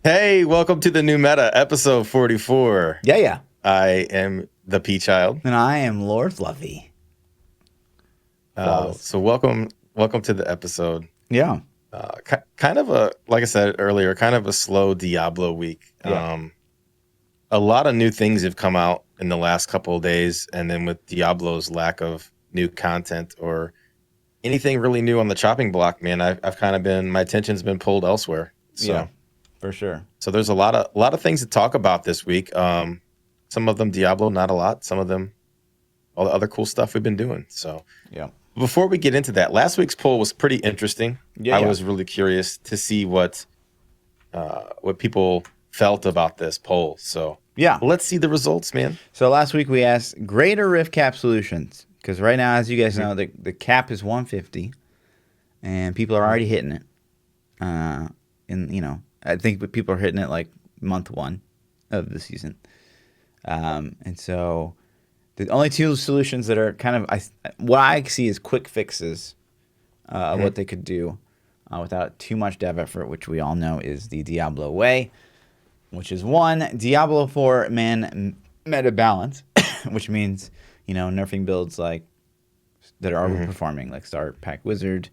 Hey, welcome to the new meta, episode 44. Yeah. I am ThaPChild. And I am Lord Fluffy. Flawless. So welcome to the episode. Yeah. Kind of like I said earlier, kind of a slow Diablo week. Yeah. A lot of new things have come out in the last couple of days, and then with Diablo's lack of new content or anything really new on the chopping block, man, I've kind of my attention's been pulled elsewhere. So. Yeah, for sure. So there's a lot of things to talk about this week. Some of them Diablo, not a lot. Some of them all the other cool stuff we've been doing. So Yeah. before we get into that, last week's poll was pretty interesting. Yeah. I was really curious to see what people felt about this poll. So Yeah. let's see the results, man. So last week we asked greater rift cap solutions because right now, as you guys know, the cap is 150, and people are already hitting it. I think people are hitting it like month 1 of the season, and so the only two solutions that are kind of what I see as quick fixes of what they could do without too much dev effort, which we all know is the Diablo way, which is 1, Diablo 4 man meta balance, which means nerfing builds like that are overperforming, like Star Pack Wizard.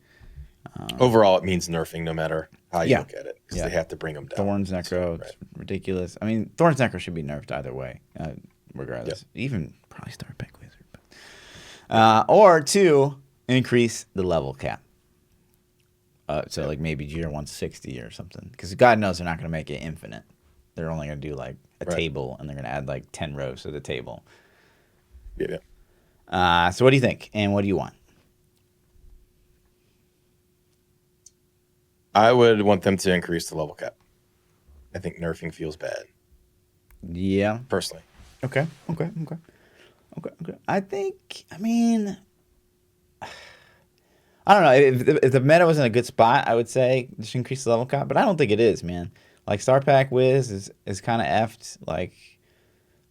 Overall, it means nerfing no matter how you look at it, because they have to bring them down. Thorns Necro, it's ridiculous. I mean, Thorns Necro should be nerfed either way, regardless. Even probably Star Pack Wizard. But. Or 2, increase the level cap. So like maybe Gear 160 or something, because God knows they're not going to make it infinite. They're only going to do like a table, and they're going to add like 10 rows to the table. Yeah. So what do you think, and what do you want? I would want them to increase the level cap. I think nerfing feels bad. Yeah. Personally. Okay. I don't know. If the meta was in a good spot, I would say just increase the level cap, but I don't think it is, man. Like Star Pack Wiz is kind of effed, like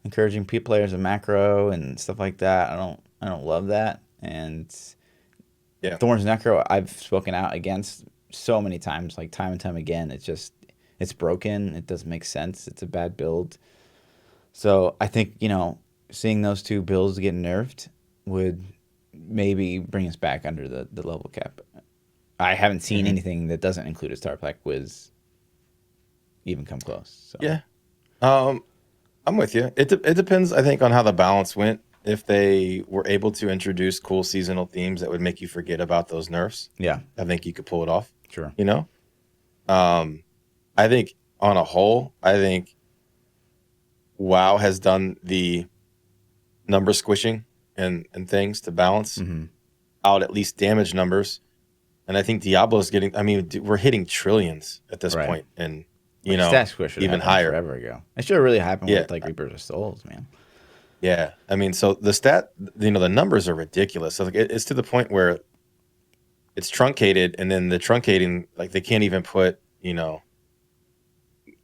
encouraging players of macro and stuff like that. I don't love that. And Thorns Necro, I've spoken out against so many times, like time and time again. It's broken. It doesn't make sense. It's a bad build. So I think, seeing those two builds get nerfed would maybe bring us back under the level cap. I haven't seen anything that doesn't include a Star Pack Wiz even come close. So. Yeah. I'm with you. It depends, I think, on how the balance went. If they were able to introduce cool seasonal themes that would make you forget about those nerfs, I think you could pull it off. Sure. I think on a whole, WoW has done the number squishing and things to balance out at least damage numbers. And I think Diablo's we're hitting trillions at this point, and Stat Squish even higher forever ago. It should have really happened with like Reapers of Souls, man. Yeah, so the numbers are ridiculous. So it's to the point where it's truncated, and then the truncating, like they can't even put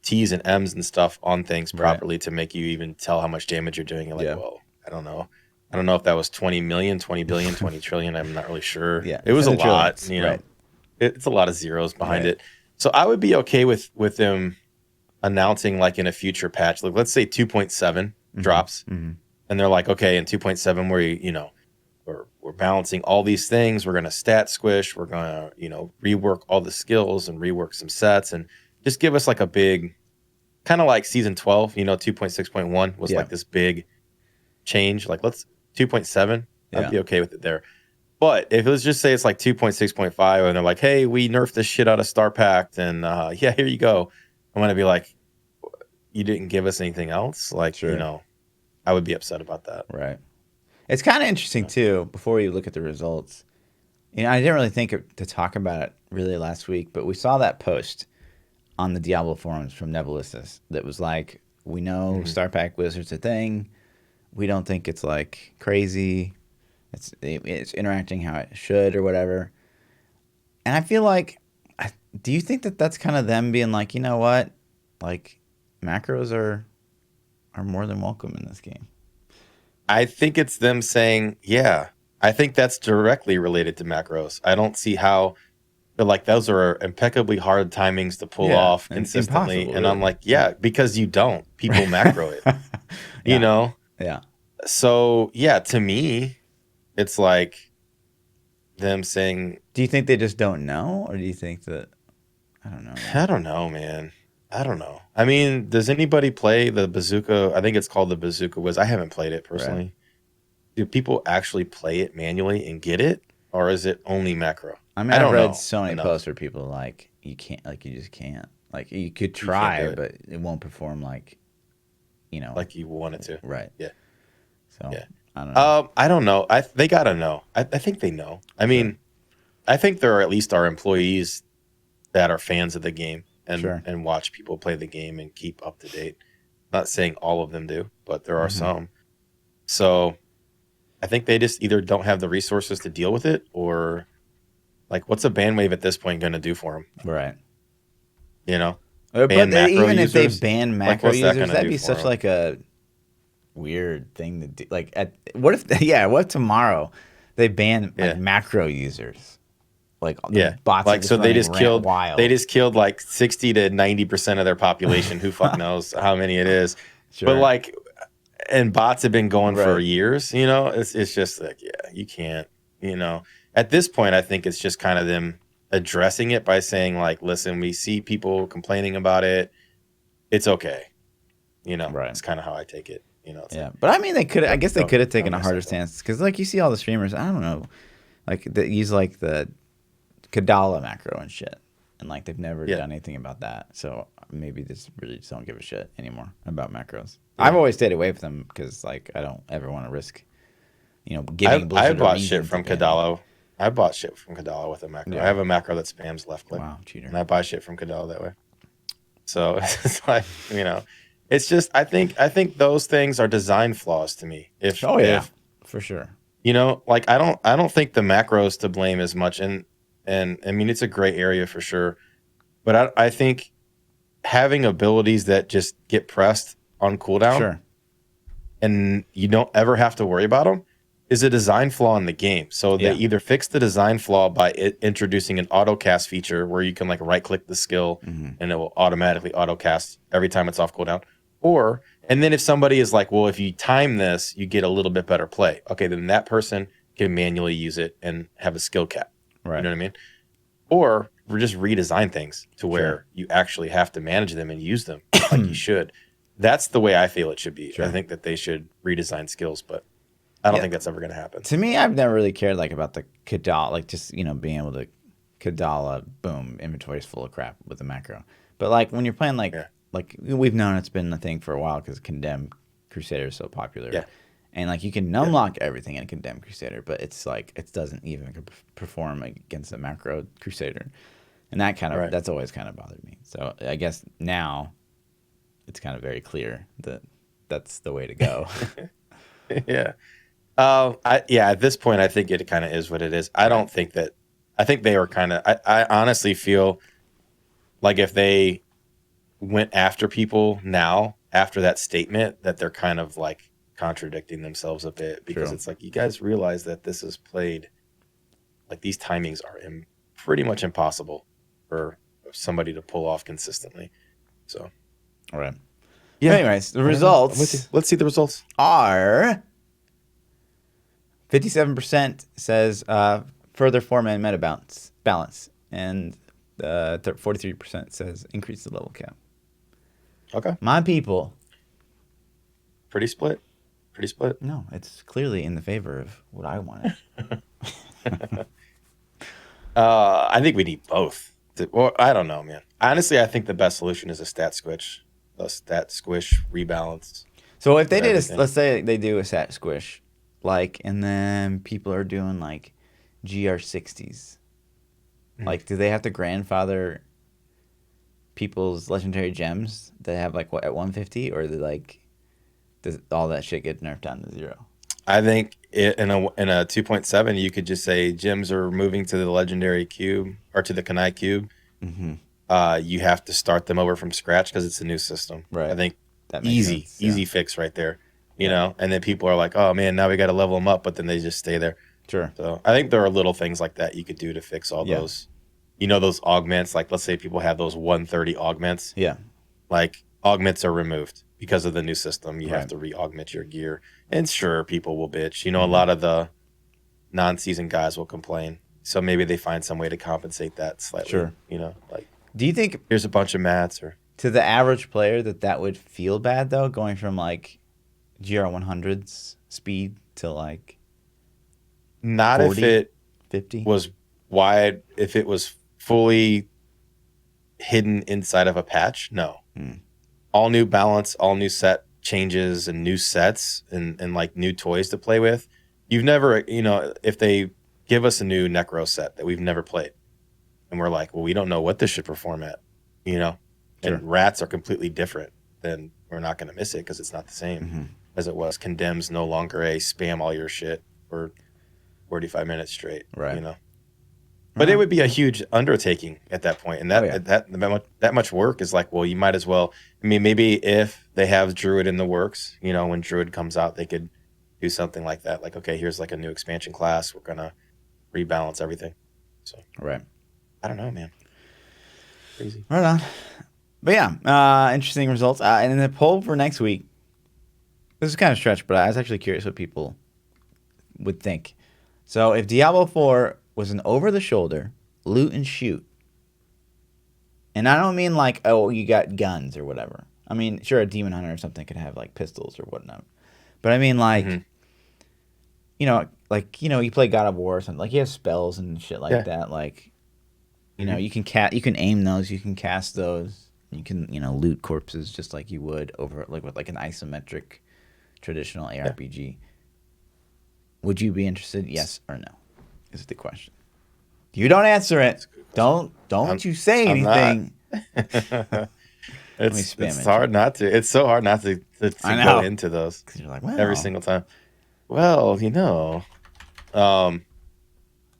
T's and M's and stuff on things properly to make you even tell how much damage you're doing. You're like, well, I don't know if that was 20 million, 20 billion, 20 trillion. I'm not really sure. Yeah, it was a lot. It's a lot of zeros behind it. So I would be okay with them announcing, like, in a future patch, like let's say 2.7 drops, and they're like, okay, in 2.7 we're balancing all these things. We're gonna stat squish. We're gonna rework all the skills and rework some sets, and just give us like a big, kind of like season 12. 2.6.1 was like this big change. Like let's 2.7. I'd be okay with it there. But if it was just say it's like 2.6.5 and they're like, hey, we nerfed the shit out of Star Pact, and here you go, I'm going to be like, you didn't give us anything else? Like, I would be upset about that. Right. It's kind of interesting, too, before you look at the results. I didn't really think to talk about it really last week, but we saw that post on the Diablo forums from Nebulissus that was like, we know Star Pack Wizard's a thing. We don't think it's like crazy. It's interacting how it should or whatever. And I feel like, do you think that that's kind of them being like, you know what? Like, macros are more than welcome in this game. I think it's them saying, I think that's directly related to macros. I don't see how But like those are impeccably hard timings to pull off consistently. Impossible, And I'm really. like, yeah, because you don't. People macro it. You Yeah. know? Yeah. So yeah, to me, it's like them saying, Do you think they just don't know, or do you think that I don't know, man. I don't know, man. I don't know. I mean, does anybody play the Bazooka? I think it's called the Bazooka Wiz. I haven't played it personally. Right. Do people actually play it manually and get it, or is it only macro? I mean, I I've don't read know so many enough. posts where people like you can't, like you just can't, like you could You can't do try, it but it won't perform like, you know, like you want it to. right. Yeah, So yeah. I don't know. I don't know. They gotta know. I think they know. I Sure. mean, I think there are at least our employees that are fans of the game Sure. and watch people play the game and keep up to date. Not saying all of them do, but there are some. So I think they just either don't have the resources to deal with it, or like, what's a band wave at this point going to do for them? Right. You know, But ban macro even if they users. ban Like, macro what's that users, going to that'd do be for such them? like a weird thing to do. Like, what if, yeah, what if tomorrow they ban like Yeah, macro users? Like the yeah. bots are Like, just so they running just killed. They wild. just killed like 60 to 90% of their population. Who fuck knows how many it is? But Sure. like, and bots have been going for Right. years. You know, it's just like, yeah, you can't. You know, at this point, I think it's just kind of them addressing it by saying like, listen, we see people complaining about it. It's okay. You know, Right. it's kind of how I take it. You know, it's Yeah. like, But I mean, they could, I guess they could have taken don't a mess harder up on it. stance because, like, you see all the streamers, I don't know, like, that use like the Kadala macro and shit. And like, they've never Yeah, done anything about that. So maybe they just really just don't give a shit anymore about macros. I've yeah. always stayed away from them because, like, I don't ever want to risk, giving I Blizzard a bought shit reason to from ban me. Kadalo. I bought shit from Kadalo with a macro. I Yeah. have a macro that spams left click, Wow, cheater. and I buy shit from Kadalo that way. So it's like, it's just I think those things are design flaws to me. Oh, yeah, If for sure. like I don't think the macros to blame as much, and I mean it's a gray area for sure, but I think having abilities that just get pressed on cooldown Sure. and you don't ever have to worry about them is a design flaw in the game. So they Yeah. either fix the design flaw by introducing an auto cast feature where you can like right click the skill and it will automatically auto cast every time it's off cooldown. Or, and then if somebody is like, well, if you time this, you get a little bit better play. Okay, then that person can manually use it and have a skill cap. Right. You know what I mean? Or we just redesign things to where Sure. you actually have to manage them and use them like you should. That's the way I feel it should be. Sure. I think that they should redesign skills, but I don't Yeah. think that's ever going to happen. To me, I've never really cared like about the Kadala, like just being able to Kadala, boom, inventory's full of crap with the macro. But like when you're playing Yeah. like we've known it's been a thing for a while because Condemned Crusader is so popular. Yeah. And like you can unlock everything in Condemned Crusader, but it's like it doesn't even perform against a macro Crusader, and that kind of Right. that's always kind of bothered me. So I guess now it's kind of very clear that that's the way to go. Yeah. At this point, I think it kind of is what it is. I don't think that, I think they were kind of, I honestly feel like if they went after people now, after that statement, that they're kind of like contradicting themselves a bit because True. it's like, you guys realize that this is played, like these timings are pretty much impossible for somebody to pull off consistently. So, All right. yeah. Anyways, the I'm with you. results Let's see the results. are 57% says further 4-man meta balance, and 43% says increase the level cap. Okay. My people. Pretty split. Pretty split. No, it's clearly in the favor of what I wanted. I think we need both. Well, I don't know, man. Honestly, I think the best solution is a stat squish rebalance. So if they did everything. let's say they do a stat squish, like, and then people are doing like GR60s, like, do they have to grandfather people's legendary gems that have like what at 150, or does all that shit get nerfed down to 0? I think in a 2.7, you could just say gems are moving to the legendary cube or to the Kanai cube. You have to start them over from scratch because it's a new system. Right. I think That makes easy sense, yeah. fix right there. You know, and then people are like, oh man, now we got to level them up, but then they just stay there. Sure. So I think there are little things like that you could do to fix all Yeah. those those augments, like let's say people have those 130 augments. Yeah. Like augments are removed because of the new system. You have Right. to re-augment your gear. And sure, people will bitch. A lot of the non-season guys will complain. So maybe they find some way to compensate that slightly. Sure. Like Do you think here's a bunch of mats or to the average player that would feel bad though, going from like GR100's speed to like not 40, if it 50? was wide, if it was fully hidden inside of a patch? No. All new balance, all new set changes and new sets and like new toys to play with. You've never, if they give us a new Necro set that we've never played and we're like, well, we don't know what this should perform at, Sure. and rats are completely different, then we're not going to miss it because it's not the same as it was. Condemns no longer a spam all your shit for 45 minutes straight, Right. But it would be a huge undertaking at that point, and Oh, yeah. that much work is like, well, you might as well. I mean, maybe if they have Druid in the works, when Druid comes out, they could do something like that. Like, okay, here's like a new expansion class. We're gonna rebalance everything. So, Right. I don't know, man. Crazy. Right on. But yeah, interesting results. And then the poll for next week. This is kind of stretched, but I was actually curious what people would think. So if Diablo 4 was an over-the-shoulder loot and shoot, and I don't mean like, oh, you got guns or whatever. I mean, sure, a demon hunter or something could have like pistols or whatnot. But I mean like, you play God of War or something. Like you have spells and shit like that. Like, you can aim those, you can cast those, you can loot corpses just like you would over like with like an isometric traditional ARPG. Would you be interested? Yes or no? Is the question. You don't answer it. Don't you say anything. It's hard not to. It's so hard not to go into those. 'Cause you're like, well, every single time. Well, yeah.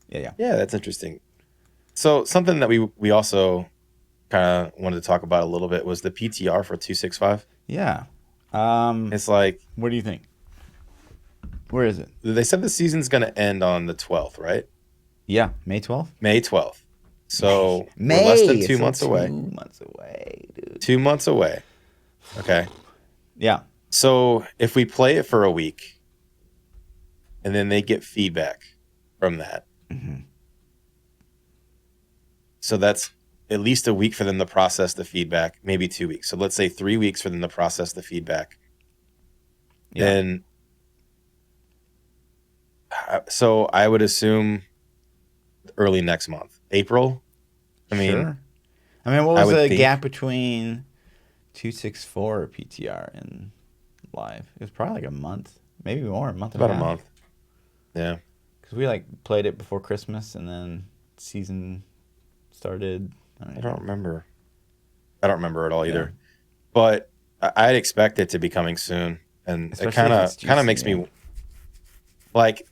Yeah, that's interesting. So something that we also kind of wanted to talk about a little bit was the PTR for 265. Yeah. It's like, what do you think? Where is it? They said the season's going to end on the 12th, right? Yeah, May 12th. May 12th. So we're less than 2 months away. 2 months away, dude. 2 months away. Okay. Yeah. So if we play it for a week, and then they get feedback from that, so that's at least a week for them to process the feedback, maybe 2 weeks. So let's say 3 weeks for them to process the feedback. Yeah. Then, so I would assume early next month, April. I mean, sure. I mean, what was the gap between 264 PTR and live? It was probably like a month, maybe more, a month. About a month. Yeah. Because we like played it before Christmas, and then season started. I don't remember at all either. But I'd expect it to be coming soon, and especially it kind of makes me like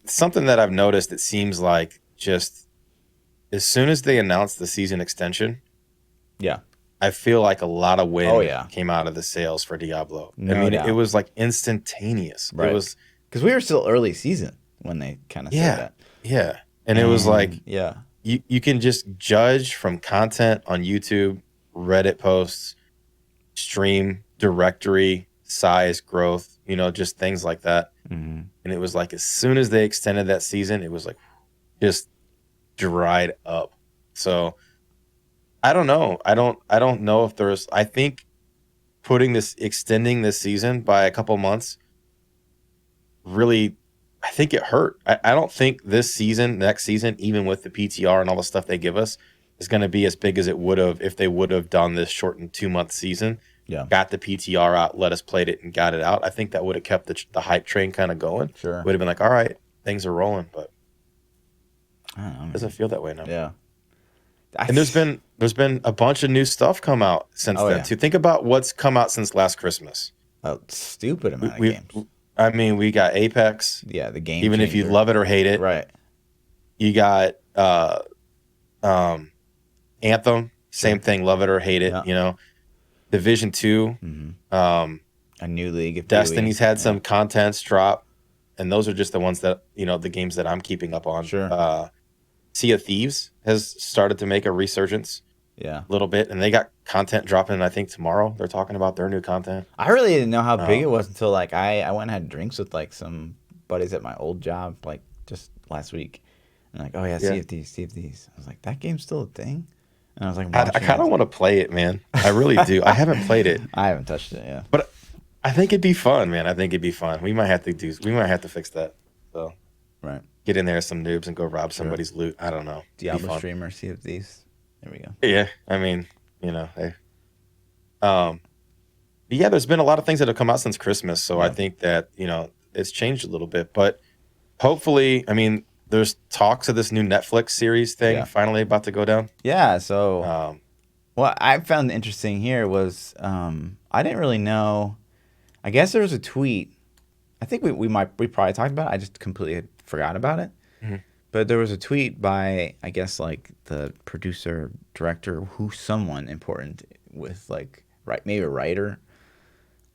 something that I've noticed. It seems like just as soon as they announced the season extension, I feel like a lot of wind came out of the sails for Diablo. It was like instantaneous. Right. It was because we were still early season when they kind of said that. Yeah, and it was like you can just judge from content on YouTube, Reddit posts, stream directory size growth, just things like that. And it was like as soon as they extended that season, it was like just dried up. So I don't know. I don't know if there's. I think extending this season by a couple months really, I think it hurt. I don't think this season, next season, even with the PTR and all the stuff they give us, is going to be as big as it would have if they would have done this shortened 2-month season. Yeah. Got the PTR out, let us play it, and got it out. I think that would have kept the hype train kind of going. Sure. Would have been like, all right, things are rolling, but I don't know, it doesn't feel that way now. Yeah. And there's been a bunch of new stuff come out since then. To think about what's come out since last Christmas. A stupid amount of games. I mean, we got Apex. Yeah, the game. Even if you love it or hate it. Right. You got Anthem. Same thing, love it or hate it, Division 2. A new league of Destiny's had some contents drop, and those are just the ones that, the games that I'm keeping up on. Sure. Sea of Thieves has started to make a resurgence Yeah. a little bit, and they got content dropping. I think tomorrow they're talking about their new content. I really didn't know how big it was until like I went and had drinks with like some buddies at my old job like just last week, and like, oh yeah, Sea of Thieves, Sea of Thieves. I was like, that game's still a thing, and I was like, I kind of want to play it, man. I really do. I haven't played it. I haven't touched it, yeah. But I think it'd be fun, man. I think it'd be fun. We might have to fix that. So right, get in there as some noobs and go rob somebody's loot. I don't know. Diablo streamer, Sea of Thieves. There we go. Yeah, I mean, hey. Yeah, there's been a lot of things that have come out since Christmas, so I think that it's changed a little bit. But hopefully, I mean, there's talks of this new Netflix series thing finally about to go down. Yeah. So, what I found interesting here was I didn't really know. I guess there was a tweet. I think we probably talked about it. I just completely forgot about it. Mm-hmm. But there was a tweet by, I guess, like the producer, director, someone important with like maybe a writer.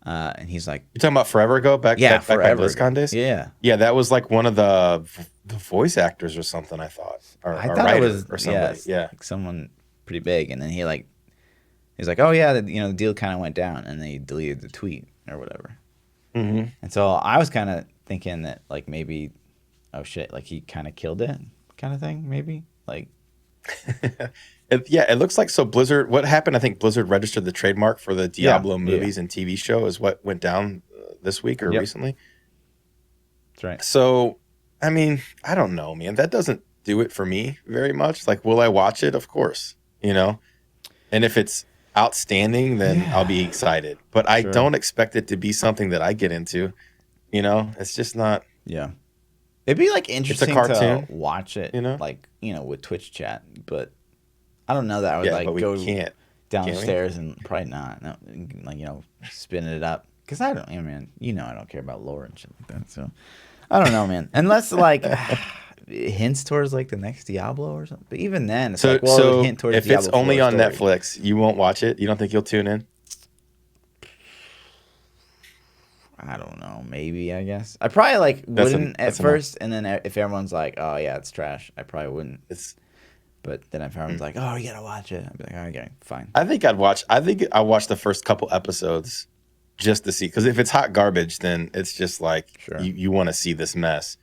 And he's like, "You're talking about forever ago, back back BlizzCon days." Yeah, that was like one of the voice actors or something. I thought, I thought it was or somebody. like someone pretty big. And then he's like, "Oh yeah, the deal kind of went down," and they deleted the tweet or whatever. Mm-hmm. And so I was kind of thinking that like maybe, oh shit, like he kind of killed it, kind of thing, maybe like. It looks like so. Blizzard, what happened? I think Blizzard registered the trademark for the Diablo movies and TV show is what went down this week or recently. That's right. So, I mean, I don't know, man. That doesn't do it for me very much. Like, will I watch it? Of course, and if it's outstanding, then I'll be excited. But I don't expect it to be something that I get into. It's just not. Yeah. It'd be like interesting it's a cartoon, to watch it, like with Twitch chat, but I don't know that I would like go downstairs and probably not, like spin it up because I don't, man. I don't care about lore and shit like that, so I don't know, man. Unless like hints towards like the next Diablo or something. But even then, it's like, well, it would hint towards if Diablo it's only on story. Netflix, you won't watch it. You don't think you'll tune in? I don't know. Maybe, I guess. I probably wouldn't at first, and then if everyone's like, "Oh yeah, it's trash," I probably wouldn't. But then if everyone's like, "Oh, you gotta watch it," I'd be like, "Okay, fine." I think I'd watch the first couple episodes just to see, because if it's hot garbage, then it's just like you want to see this mess,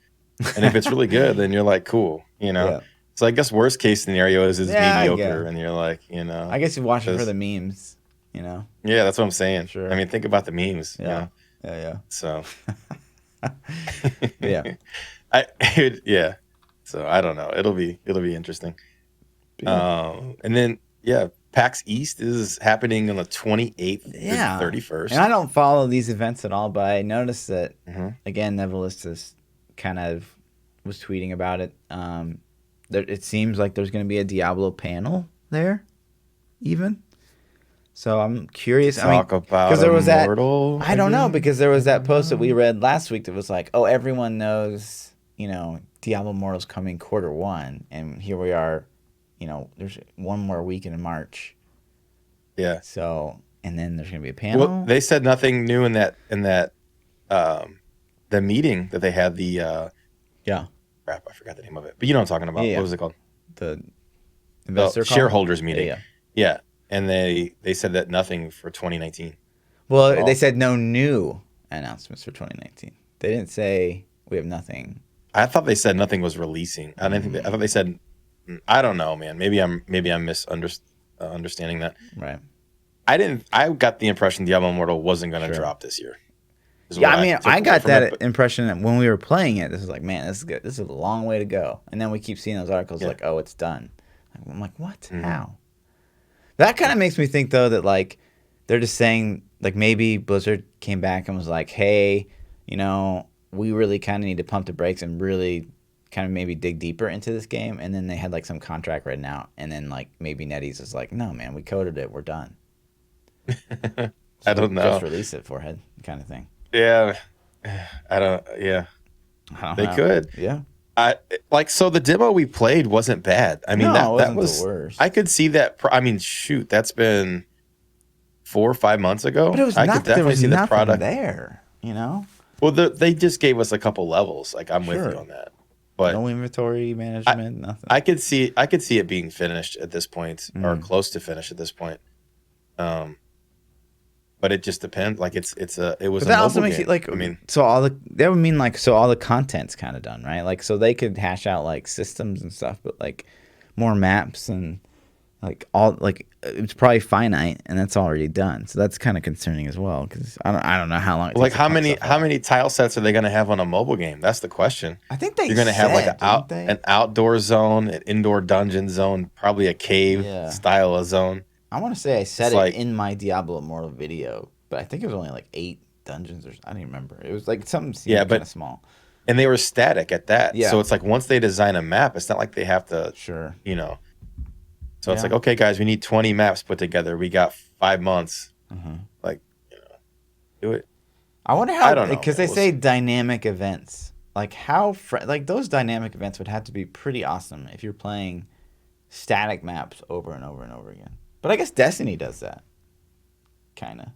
and if it's really good, then you're like, cool, Yeah. So I guess worst case scenario is mediocre, and you're like, I guess you watch it for the memes, Yeah, that's what I'm saying. Sure. I mean, think about the memes. Yeah. So. Yeah. So I don't know. It'll be interesting. And then PAX East is happening on the 28th to the 31st. And I don't follow these events at all, but I noticed that again, Nevilistus kind of was tweeting about it. It seems like there's going to be a Diablo panel there, even. So I'm curious. Because there was Immortal, I don't know, because there was that post that we read last week that was like, oh, everyone knows, Diablo Immortal's coming Q1, and here we are, there's one more week in March. Yeah. So, and then there's gonna be a panel. Well, they said nothing new in that the meeting that they had. Crap, I forgot the name of it, but you know what I'm talking about. Yeah. What was it called? The investor shareholders meeting. Yeah. And they said that nothing for 2019. Well, they said no new announcements for 2019. They didn't say we have nothing. I thought they said nothing was releasing. I thought they said, I don't know, man. Maybe I'm misunderstanding that. Right. I got the impression Diablo Immortal wasn't going to drop this year. Yeah, I mean, I got that impression that when we were playing it, this is like, man, this is good. This is a long way to go. And then we keep seeing those articles like, oh, it's done. I'm like, what? Mm-hmm. How? That kind of makes me think, though, that, like, they're just saying, like, maybe Blizzard came back and was like, hey, we really kind of need to pump the brakes and really kind of maybe dig deeper into this game. And then they had, like, some contract written out. And then, like, maybe NetEase is like, no, man, we coded it. We're done. So I don't know. Just release it, forehead kind of thing. Yeah. They could. Yeah. So the demo we played wasn't bad. I mean, that was the worst. I could see that. Shoot, that's been 4 or 5 months ago. But it was I could definitely see the product there. Well, they just gave us a couple levels. Like, I'm with you on that. But no inventory management, nothing. I could see it being finished at this point, or close to finish at this point. But it just depends. Like it was But a that mobile also makes game. it like I mean, that would mean like so all the content's kind of done, right? Like so they could hash out like systems and stuff, but like more maps and like all like it's probably finite and that's already done. So that's kind of concerning as well because I don't know how long. like how many tile sets are they going to have on a mobile game? That's the question. I think they You're going to have like an outdoor zone, an indoor dungeon zone, probably a cave style of zone. I want to say I said it in my Diablo Immortal video, but I think it was only like 8 dungeons or I don't even remember. It was like something kind of small. And they were static at that. Yeah. So it's like once they design a map, it's not like they have to, you know. So it's like, okay, guys, we need 20 maps put together. We got 5 months. Like, you know, do it. I wonder how, because they say dynamic events. Like how, like those dynamic events would have to be pretty awesome if you're playing static maps over and over and over again. But I guess Destiny does that. Kind of.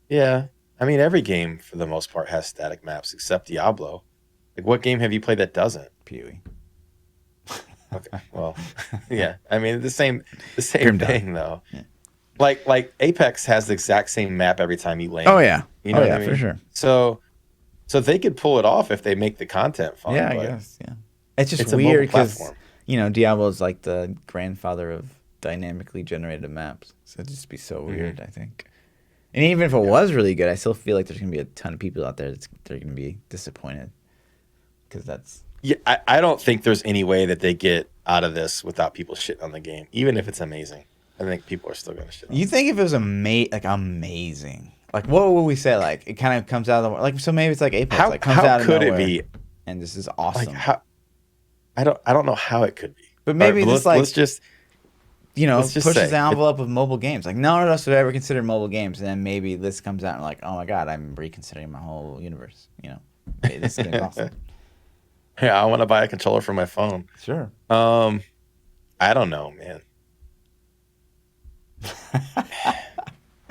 Yeah. I mean, every game, for the most part, has static maps, except Diablo. Like, what game have you played that doesn't? PoE. Okay, well, yeah. I mean, the same thing, though. Yeah. Like Apex has the exact same map every time you land. Oh, yeah. You know what I mean? For sure. So they could pull it off if they make the content fun. Yeah, I guess, yeah. It's just weird because, you know, Diablo is like the grandfather of dynamically generated maps. So it'd just be so weird, I think. And even if it was really good, I still feel like there's going to be a ton of people out there they're going to be disappointed. Because that's... Yeah, I don't think there's any way that they get out of this without people shitting on the game. Even if it's amazing. I think people are still going to shit on it. You think if it was amazing... Like, what would we say? Like, it kind of comes out of the... Like, so maybe it's like Apex. How, like, comes out of could nowhere, it be? And this is awesome. Like, I don't know how it could be. But maybe right, let's just... You know, pushes the envelope of mobile games. Like, none of us would ever consider mobile games. And then maybe this comes out and like, oh my God, I'm reconsidering my whole universe. You know, hey, this game's awesome. Yeah, I want to buy a controller for my phone. Sure. I don't know, man.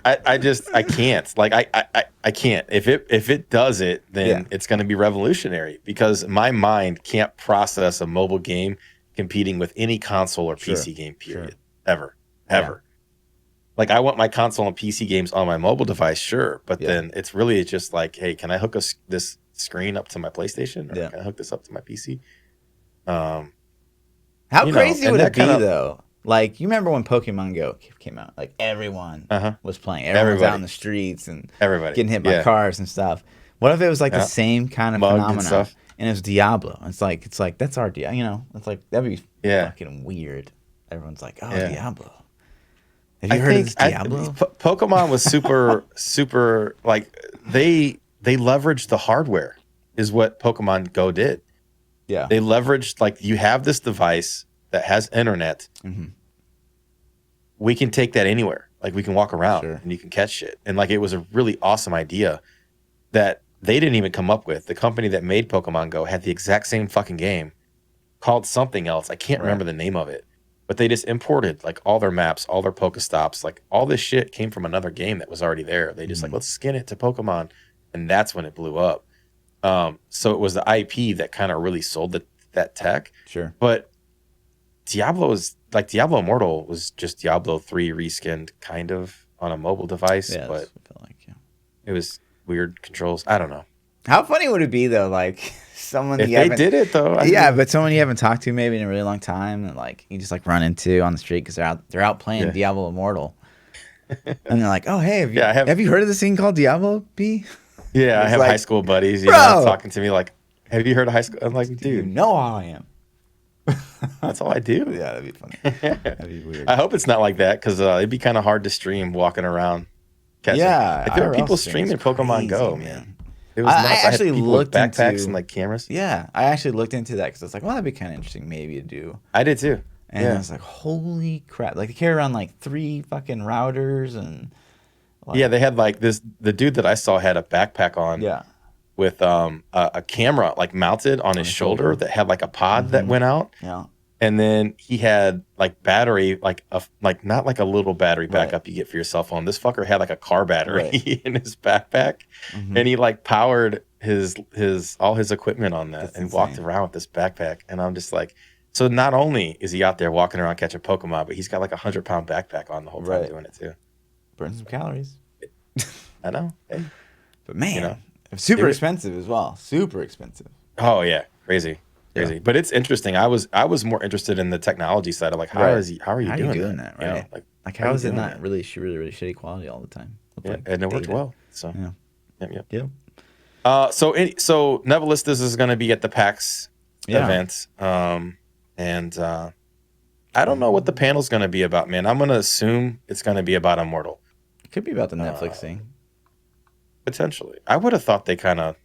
I can't. Like, I can't. If it does it, then it's going to be revolutionary because my mind can't process a mobile game competing with any console or PC game, period. Ever. Like, I want my console and PC games on my mobile device, sure, but then it's really just like, hey, can I hook this screen up to my PlayStation, or can I hook this up to my PC? How crazy would it be though? Like, you remember when Pokemon Go came out? Like, everyone was playing. Everyone was out in the streets and getting hit by cars and stuff. What if it was like the same kind of phenomenon? And it was Diablo. It's like that's our Diablo. You know, it's like that'd be fucking weird. Everyone's like, oh, Diablo. Have you heard of this Diablo? Pokemon was super like they leveraged the hardware is what Pokemon Go did. Yeah. They leveraged, like, you have this device that has internet. We can take that anywhere. Like, we can walk around and you can catch shit. And like, it was a really awesome idea that they didn't even come up with. The company that made Pokemon Go had the exact same fucking game called something else. I can't remember the name of it. But they just imported like all their maps, all their Pokestops, like all this shit came from another game that was already there. They just like, let's skin it to Pokemon. And that's when it blew up. So it was the IP that kind of really sold that tech. Sure. But Diablo Immortal was just Diablo 3 reskinned kind of on a mobile device. Yeah, but it was weird controls. I don't know. How funny would it be though? Like someone if they did it though. But someone you haven't talked to maybe in a really long time, and like you just like run into on the street because they're out playing Diablo Immortal, and they're like, oh hey, have you heard of this thing called Diablo B? Yeah, I have high school buddies, you know, talking to me like, have you heard of high school? I'm like, dude, you know how I am. That's all I do. Yeah, that'd be funny. That'd be weird. I hope it's not like that because it'd be kind of hard to stream walking around. Yeah, if there are people streaming Pokemon Go, man. It was I actually looked with backpacks into and like cameras. Yeah, I actually looked into that because I was like, well, that'd be kind of interesting maybe to do. I did too. And I was like, holy crap! Like they carry around like 3 fucking routers and. Like, they had like the dude that I saw had a backpack on. Yeah. With a camera like mounted on his shoulder that had like a pod that went out. Yeah. And then he had like battery, like not like a little battery backup you get for your cell phone. This fucker had like a car battery in his backpack, and he like powered all his equipment on that That's and walked insane. around with this backpack. And I'm just like, so not only is he out there walking around catching Pokemon, but he's got like 100-pound backpack on the whole time Right. doing it too. Burn some calories. I know. Hey, But man, you know, super expensive as well. Super expensive. oh yeah, crazy. Yeah. But it's interesting. I was more interested in the technology side of like how are you doing that? Right? You know, Like how are how you is it doing not that? really shitty quality all the time? With, Yeah, like, and it worked data? well. So Yeah. yep. Yeah. So Nevelistus is going to be at the PAX Yeah. event. And I don't know what the panel's going to be about, man. I'm going to assume it's going to be about Immortal. It could be about the Netflix thing. Potentially. I would have thought they kind of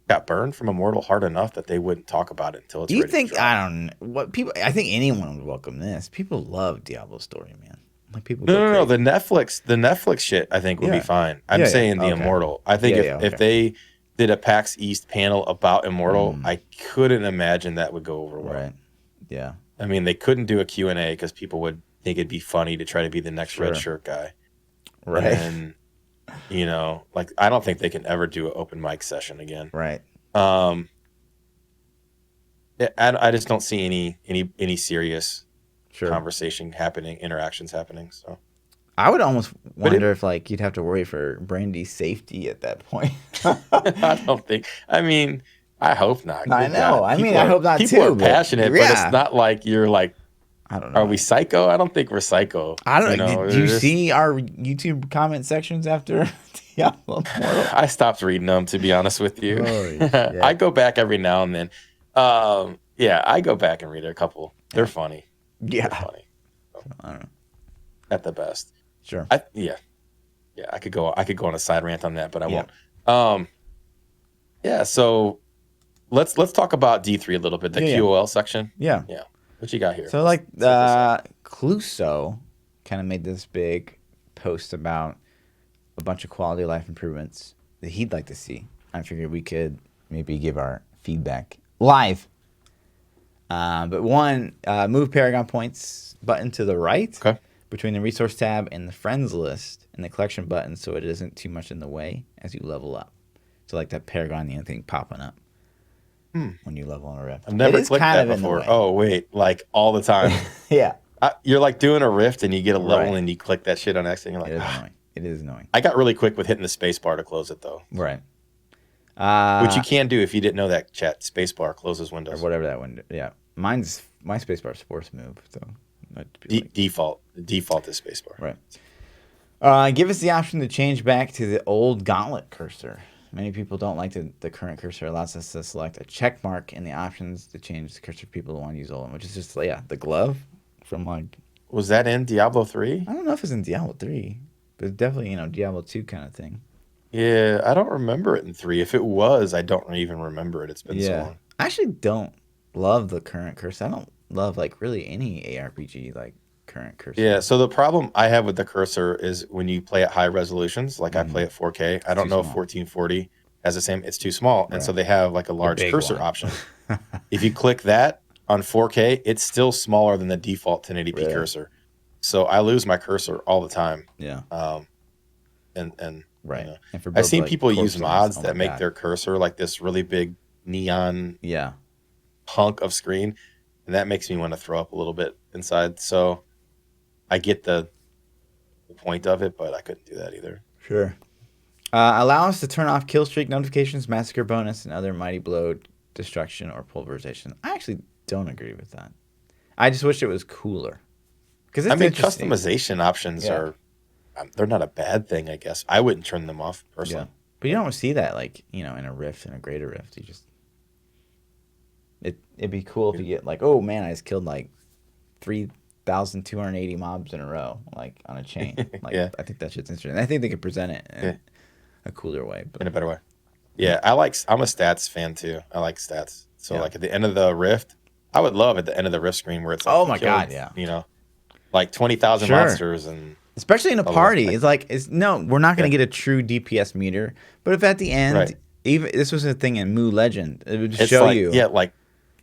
got burned from Immortal hard enough that they wouldn't talk about it until it's You ready think to drop. I don't know what people? I think anyone would welcome this. People love Diablo story, man. Like people. No. go The crazy. Netflix shit I think would be Yeah. fine. I'm Yeah, saying the okay. Immortal. I think Yeah, if okay. they did a PAX East panel about Immortal, I couldn't imagine that would go over well. Right. Yeah. I mean, they couldn't do a Q&A because people would think it'd be funny to try to be the next red shirt guy. Right. And then, like I don't think they can ever do an open mic session again. Right. I just don't see any serious Sure. conversation happening, interactions happening. So I would almost wonder if like you'd have to worry for Brandy's safety at that point. I don't think. I mean, I hope not. I Good know. God. I mean, I hope not people too. People are passionate, but yeah. it's not like you're like. I don't know. Are we psycho? I don't think we're psycho. I don't know. Did you see our YouTube comment sections after Diablo Immortal? I stopped reading them, to be honest with you. I go back every now and then. Yeah, I go back and read a couple. They're funny. Yeah. They're funny. So, I don't know. At the best. Sure. Yeah. I could go on a side rant on that, but I won't. Yeah. So let's talk about D3 a little bit. The QOL section. Yeah. Yeah. What you got here? So like Cluso kind of made this big post about a bunch of quality of life improvements that he'd like to see. I figured we could maybe give our feedback live. But one, move Paragon points button to the right between the resource tab and the friends list and the collection button so it isn't too much in the way as you level up. So like that Paragon thing popping up when you level on a rift. I've never clicked that before. Oh, wait. Like all the time. Yeah. You're like doing a rift and you get a level and you click that shit on accident. You're like, annoying. It is annoying. I got really quick with hitting the space bar to close it though. Right. Which you can do if you didn't know that, chat. Space bar closes windows. Or whatever that window. Yeah. My space bar is force move. So default is space bar. Right. Give us the option to change back to the old gauntlet cursor. Many people don't like the current cursor. Allows us to select a check mark in the options to change the cursor for people who want to use old one, which is just the glove from like. Was that in Diablo 3? I don't know if it's in Diablo 3, but it's definitely Diablo 2 kind of thing. Yeah, I don't remember it in 3. If it was, I don't even remember it. It's been so long. I actually don't love the current cursor. I don't love like really any ARPG like current cursor. Yeah, so the problem I have with the cursor is when you play at high resolutions, like I play at 4K. I don't know if 1440 has the same. It's too small, and so they have like a large cursor option. If you click that on 4K, it's still smaller than the default 1080p cursor. So I lose my cursor all the time. Yeah. And right. And I've seen people use mods that make their cursor like this really big neon hunk of screen, and that makes me want to throw up a little bit inside. So I get the point of it, but I couldn't do that either. Sure. Allow us to turn off kill streak notifications, massacre bonus, and other mighty blow, destruction, or pulverization. I actually don't agree with that. I just wish it was cooler. I mean, customization options are, they're not a bad thing, I guess. I wouldn't turn them off personally. Yeah. But you don't see that like, in a rift, in a greater rift. You just, it'd be cool if you get like, oh man, I just killed like 3,280 mobs in a row, like on a chain. Like, I think that shit's interesting. I think they could present it in a cooler way. But. In a better way. Yeah, I'm a stats fan too. I like stats. So like at the end of the rift, I would love at the end of the rift screen where it's like, oh my God, yeah. Like 20,000 monsters and especially in a party, it's like we're not going to get a true DPS meter, but if at the end, even this was a thing in Moo Legend, it would just show you. Yeah, like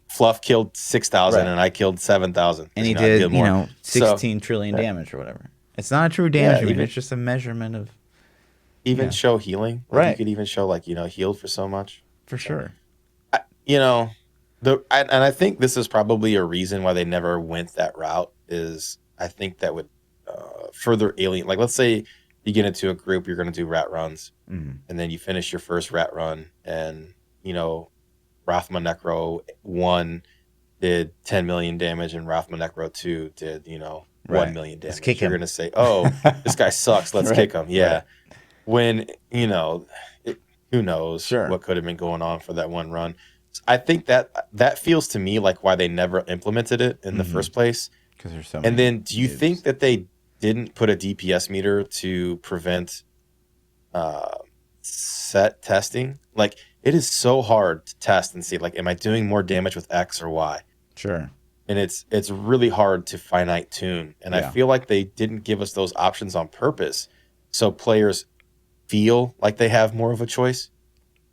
Fluff killed 6,000 and I killed 7,000. And he did, 16 trillion damage or whatever. It's not a true damage meter, it's just a measurement of even show healing. Like, Right. you could even show like, healed for so much. For sure. And I think this is probably a reason why they never went that route. Is I think that would further alien. Like, let's say you get into a group, you're going to do rat runs, and then you finish your first rat run, and Rathma Necro 1 did 10 million damage, and Rathma Necro 2 did 1 million damage. You're going to say, "Oh, this guy sucks. Let's kick him." Yeah. Right. When who knows what could have been going on for that one run. I think that feels to me like why they never implemented it in the first place. Because there's so many. And then, do you think that they didn't put a DPS meter to prevent set testing? Like, it is so hard to test and see, like, am I doing more damage with X or Y? Sure. And it's really hard to finite tune. And I feel like they didn't give us those options on purpose, so players feel like they have more of a choice.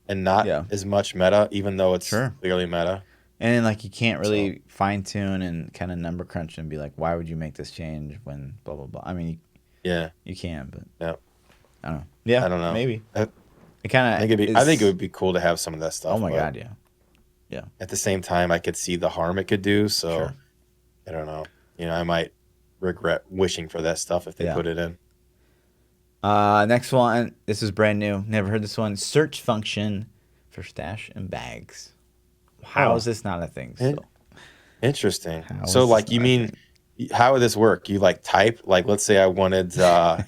And not as much meta, even though it's clearly meta. And like, you can't really fine tune and kind of number crunch and be like, why would you make this change when blah blah blah. I mean, you can, but I don't know. Yeah, I don't know. Maybe I think it would be cool to have some of that stuff. Oh my god, yeah. At the same time, I could see the harm it could do. So I don't know. I might regret wishing for that stuff if they put it in. Next one. This is brand new. Never heard this one. Search function for stash and bags. How is this not a thing still? Interesting. So, like, you mean, how would this work? You like type, like, let's say I wanted, I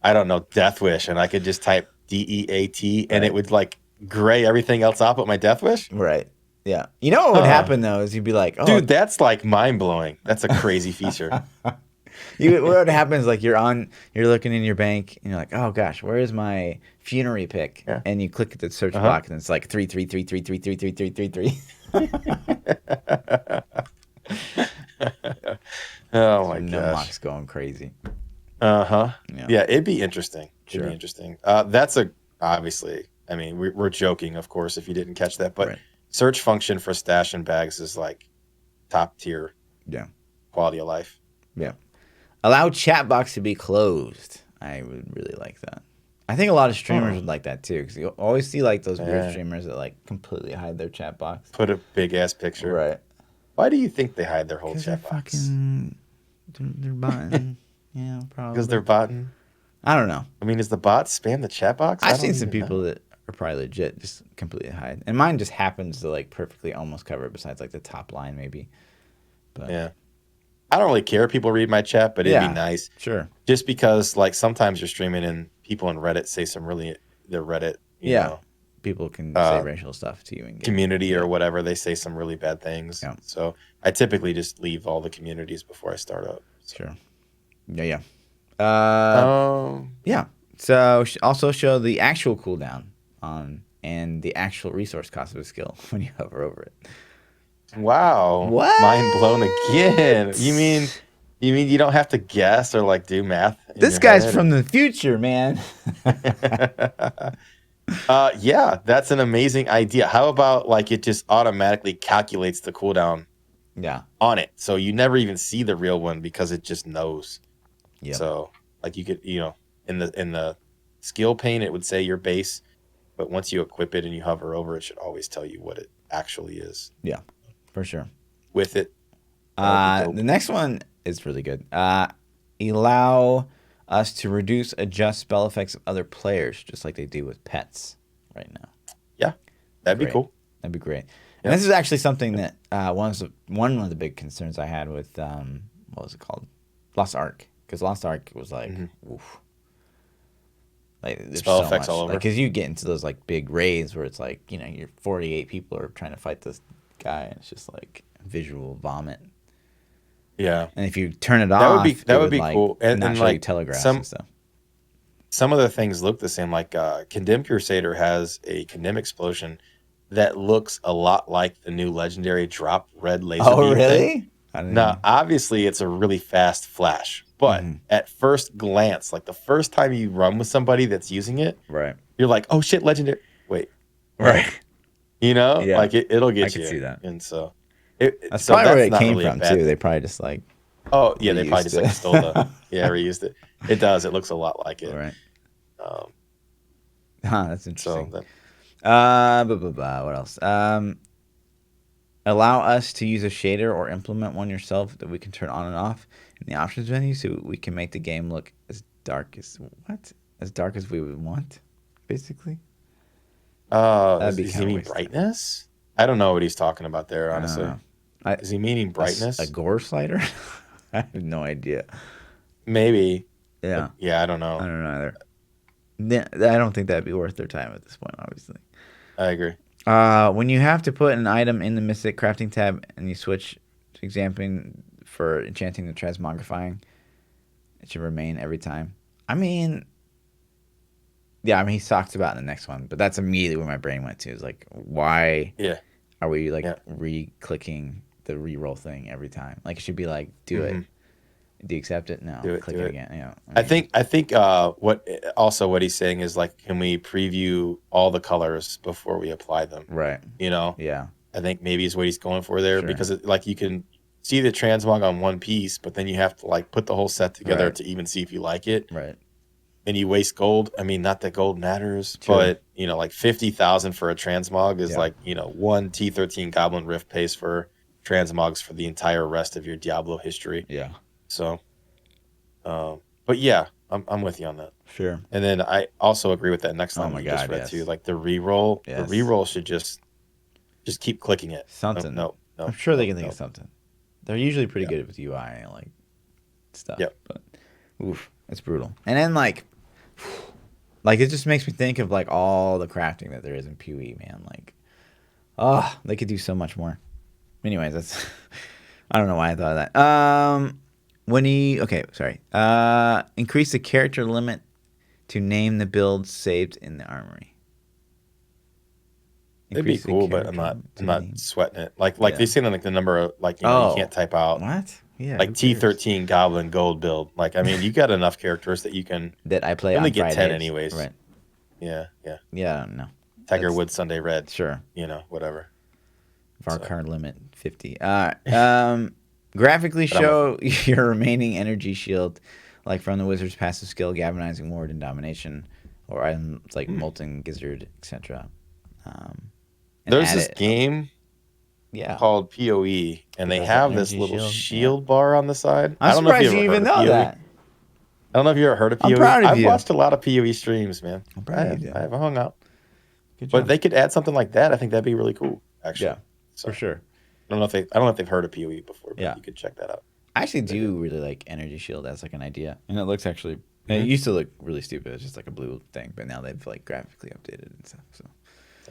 don't know, Death Wish, and I could just type DEAT, and it would like gray everything else out but my Death Wish? Right. Yeah. You know what would happen though is you'd be like, oh, dude, that's like mind blowing. That's a crazy feature. What happens, like, you're looking in your bank and you're like, oh gosh, where is my funerary pick? And you click at the search box and it's like 33333333333. Oh my gosh. Nomox going crazy. Yeah, it'd be interesting. It'd be interesting. That's obviously, I mean, we're joking, of course, if you didn't catch that, but search function for stash and bags is like top tier quality of life. Yeah. Allow chat box to be closed. I would really like that. I think a lot of streamers would like that too, because you always see like those weird streamers that like completely hide their chat box. Put a big ass picture. Right. Why do you think they hide their whole chat box? They're botting. Yeah, probably. Because they're botting? I don't know. I mean, is the bot spam the chat box? I've seen some people that are probably legit just completely hide. And mine just happens to like perfectly almost cover it besides like the top line maybe. But yeah. I don't really care if people read my chat, but it'd be nice. Sure. Just because, like, sometimes you're streaming and people in Reddit say some really, the Reddit, you know, people can say racial stuff to you and community or whatever. They say some really bad things. Yeah. So I typically just leave all the communities before I start up. So. Sure. Yeah. Yeah. So also show the actual cooldown and the actual resource cost of a skill when you hover over it. Wow. What? Mind blown again. You mean you don't have to guess or like do math? This guy's from the future, man. Yeah, that's an amazing idea. How about like it just automatically calculates the cooldown on it. So you never even see the real one because it just knows. Yeah. So like you could, in the skill pane it would say your base, but once you equip it and you hover over it should always tell you what it actually is. Yeah. For sure. With it. The next one is really good. Allow us to reduce, adjust spell effects of other players, just like they do with pets right now. Yeah, that'd be cool. That'd be great. And this is actually something that one of the big concerns I had with what was it called, Lost Ark, because Lost Ark was like, oof. Like there's spell so effects much, all over. Because you get into those like big raids where it's like you're 48 people are trying to fight this guy, and it's just like visual vomit. Yeah, and if you turn it off, that would be cool. And like telegraphs and stuff. Some of the things look the same. Like Condemned Crusader has a Condemned Explosion that looks a lot like the new legendary drop red laser beam. Oh, really? Now, obviously, it's a really fast flash, but at first glance, like the first time you run with somebody that's using it, you're like, "Oh shit, legendary!" Wait, right? Like it'll get you. I can see that. And so that's probably where it came from too. They probably just like, they probably just like stole the reused it. It does. It looks a lot like it. Right. That's interesting. So What else? Allow us to use a shader or implement one yourself that we can turn on and off in the options menu, so we can make the game look as dark as we would want, basically. That'd be does he kind of mean wasted. brightness? I don't know what he's talking about there, honestly. I Is he meaning brightness? A gore slider? I have no idea. Maybe. Yeah. Yeah, I don't know. I don't know either. I don't think that'd be worth their time at this point, obviously. I agree. When you have to put an item in the Mystic crafting tab and you switch to examining for enchanting the transmogrifying, it should remain every time. I mean, yeah, he talks about in the next one, but that's immediately where my brain went to. Is like, why are we re-clicking the reroll thing every time? Like, it should be like, do it. Do you accept it? No. Click it again. Yeah. I think what he's saying is, like, can we preview all the colors before we apply them? Right. Yeah. I think maybe is what he's going for there, because you can see the transmog on one piece, but then you have to like put the whole set together to even see if you like it. Right. And you waste gold. I mean, not that gold matters, but like 50,000 for a transmog is like, one T13 Goblin Rift pays for transmogs for the entire rest of your Diablo history. Yeah. So, but yeah, I'm with you on that. Sure. And then I also agree with that next line you just read too. Like the reroll, the reroll should just keep clicking it. Something. No. I'm sure they can think of something. They're usually pretty good with UI and like stuff. Yep. But oof, it's brutal. And then like it just makes me think of like all the crafting that there is in PoE, man. Like, they could do so much more. Anyways, that's I don't know why I thought of that. Increase the character limit to name the build saved in the armory. It'd be cool, but I'm not sweating it. Like they say, like the number of you can't type out what? Yeah, like T13 Goblin Gold build. Like, I mean, you got enough characters that you can that I play. You only on get Fridays. 10 anyways. Right. Yeah. No. Tiger Woods Sunday Red. Sure. Whatever. Varkar limit 50. Graphically show your remaining energy shield, like from the wizard's passive skill, galvanizing ward and domination, or items like molten gizzard, etc. There's this game called PoE, and they have this little shield bar on the side. I'm surprised you even know that. I don't know if you ever heard of PoE. I'm proud of you. I've watched a lot of PoE streams, man. I'm proud of you. I have hung out. But they could add something like that. I think that'd be really cool, actually. Yeah, for sure. I don't know if they've heard of PoE before, but you could check that out. I actually do really like Energy Shield as like an idea, and it looks actually. It used to look really stupid. It's just like a blue thing, but now they've like graphically updated and stuff. So.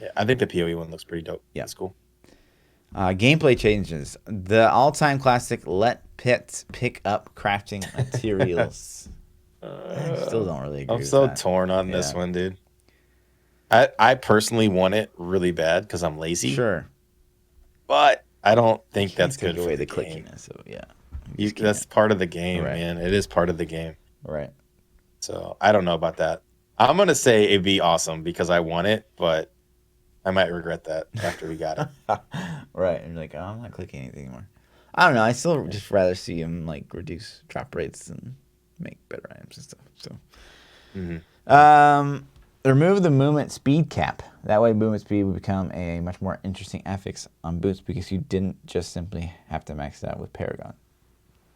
Yeah, I think the PoE one looks pretty dope. Yeah, it's cool. Gameplay changes. The all-time classic: let pets pick up crafting materials. I still don't really agree. I'm so torn on this one, dude. I personally want it really bad because I'm lazy. Sure. But I don't think that's good for the clickiness. So that's part of the game, man. It is part of the game. Right. So I don't know about that. I'm gonna say it'd be awesome because I want it, but I might regret that after we got it. Right. And you're like, I'm not clicking anything anymore. I don't know. I still just rather see him like reduce drop rates and make better items and stuff. So, remove the movement speed cap. That way, movement speed would become a much more interesting affix on boots because you didn't just simply have to max it out with Paragon.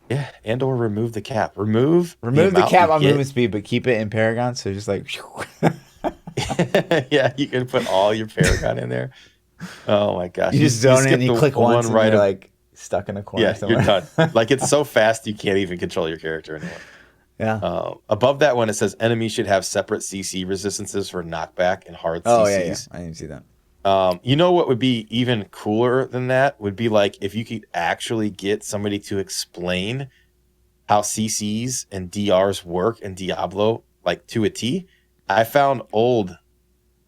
Yeah, and/or remove the cap. Remove the cap on movement speed, but keep it in Paragon. So just like, yeah, you can put all your Paragon in there. Oh my gosh! You just zone in, and you click once, and you're like stuck in a corner. Yeah, somewhere. You're done. Like it's so fast you can't even control your character anymore. Yeah. Above that one, it says enemies should have separate CC resistances for knockback and hard CCs. Oh yeah, I didn't see that. You know what would be even cooler than that would be like if you could actually get somebody to explain how CCs and DRs work in Diablo, like to a T. I found old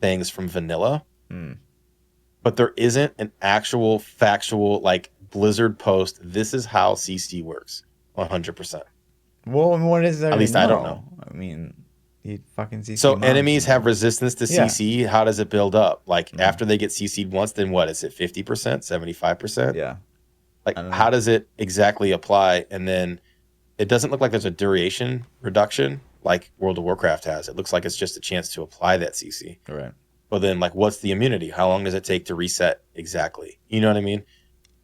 things from vanilla, but there isn't an actual factual like Blizzard post. This is how CC works, 100%. Well, what is there? At least I don't know. I mean, you fucking CC. So enemies have resistance to CC. How does it build up? Like after they get CC'd once, then what is it? 50%, 75%? Yeah. Like how does it exactly apply? And then it doesn't look like there's a duration reduction. like World of Warcraft has. It looks like it's just a chance to apply that CC. Right. But then, like, what's the immunity? How long does it take to reset exactly? You know what I mean?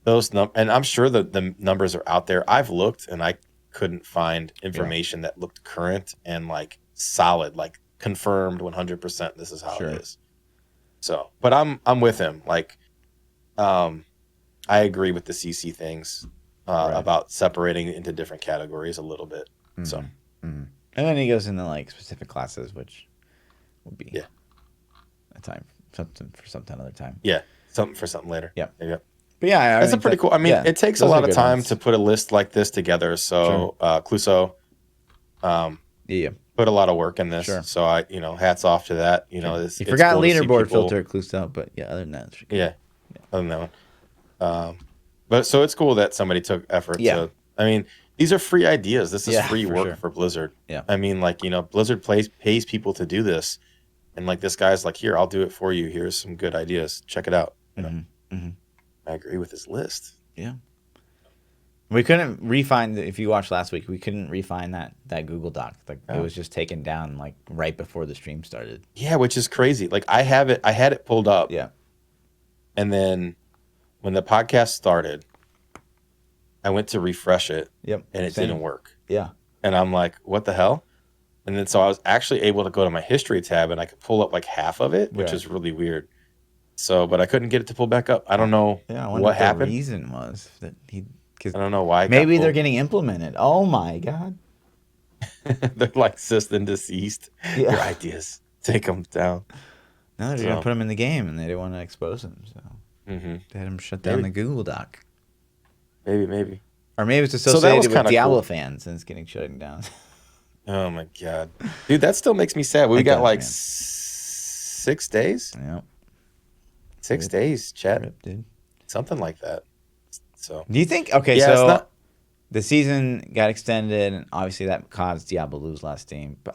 And I'm sure that the numbers are out there. I've looked and I couldn't find information that looked current and like solid, like confirmed 100%. This is how it is. So, but I'm with him. Like, I agree with the CC things about separating into different categories a little bit. Mm-hmm. So, and then he goes into like specific classes, which would be a time something another time. Yeah, something for something later. Yeah. There you go. But yeah, that's a pretty cool. I mean, it takes a lot of time to put a list like this together. So, Cluso, put a lot of work in this. Sure. So I, hats off to that. You forgot cool leaderboard filter at Cluso, but other than that, other than that one. But so it's cool that somebody took effort to. I mean, these are free ideas. This is free work for Blizzard. Yeah. I mean, like Blizzard pays people to do this, and like this guy's like, here, I'll do it for you. Here's some good ideas. Check it out. I agree with his list. Yeah. We couldn't refine if you watched last week, we couldn't refine that Google Doc. Like it was just taken down like right before the stream started. Yeah, which is crazy. Like I had it pulled up. Yeah. And then when the podcast started, I went to refresh it. Yep. And it didn't work. Yeah. And I'm like, what the hell? And then so I was actually able to go to my history tab and I could pull up like half of it, which is really weird. So, but I couldn't get it to pull back up. I don't know what happened. The reason was that I don't know why. Maybe they're getting implemented. Oh my God. They're like ceased and deceased. Yeah. Your ideas. Take them down. No, they're going to put them in the game and they didn't want to expose them. So they had them shut down the Google Doc. Maybe. Or maybe it's associated with Diablo fans and it's getting shut down. Oh my God. Dude, that still makes me sad. We got like 6 days. Yeah. 6 days, chat. Rip, dude. Something like that. So do you think the season got extended and obviously that caused Diablo to lose last Steam. But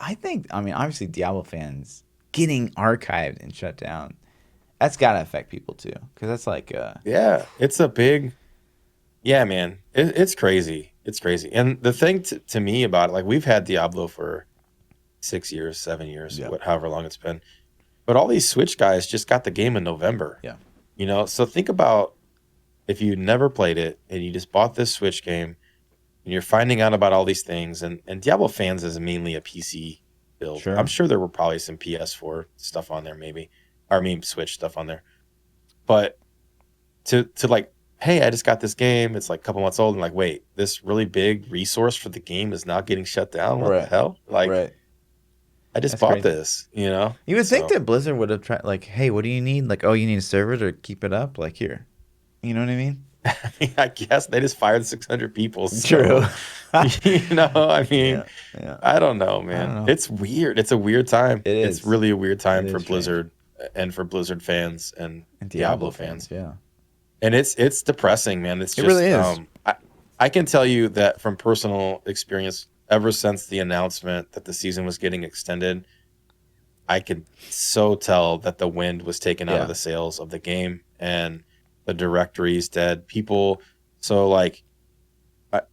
obviously Diablo fans getting archived and shut down, that's gotta affect people too. Because that's like it's a big man. It's crazy. It's crazy. And the thing to me about it, like we've had Diablo for 6 years, 7 years, however long it's been. But all these Switch guys just got the game in November. Yeah. So think about if you never played it and you just bought this Switch game and you're finding out about all these things, and Diablo fans is mainly a PC build. Sure. I'm sure there were probably some PS4 stuff on there Switch stuff on there. But to like, hey, I just got this game. It's like a couple months old. And like, wait, this really big resource for the game is now getting shut down? What the hell? Like, I just bought this, You would think that Blizzard would have tried, like, hey, what do you need? Like, oh, you need a server to keep it up? Like, here. You know what I mean? I guess they just fired 600 people. So, true. I don't know, man. It's weird. It's a weird time. It is. It's really a weird time for Blizzard and for Blizzard fans and Diablo fans. Yeah. And it's depressing, man. It really is. I can tell you that from personal experience, ever since the announcement that the season was getting extended, I could so tell that the wind was taken out of the sails of the game and the directory's dead. People, so like,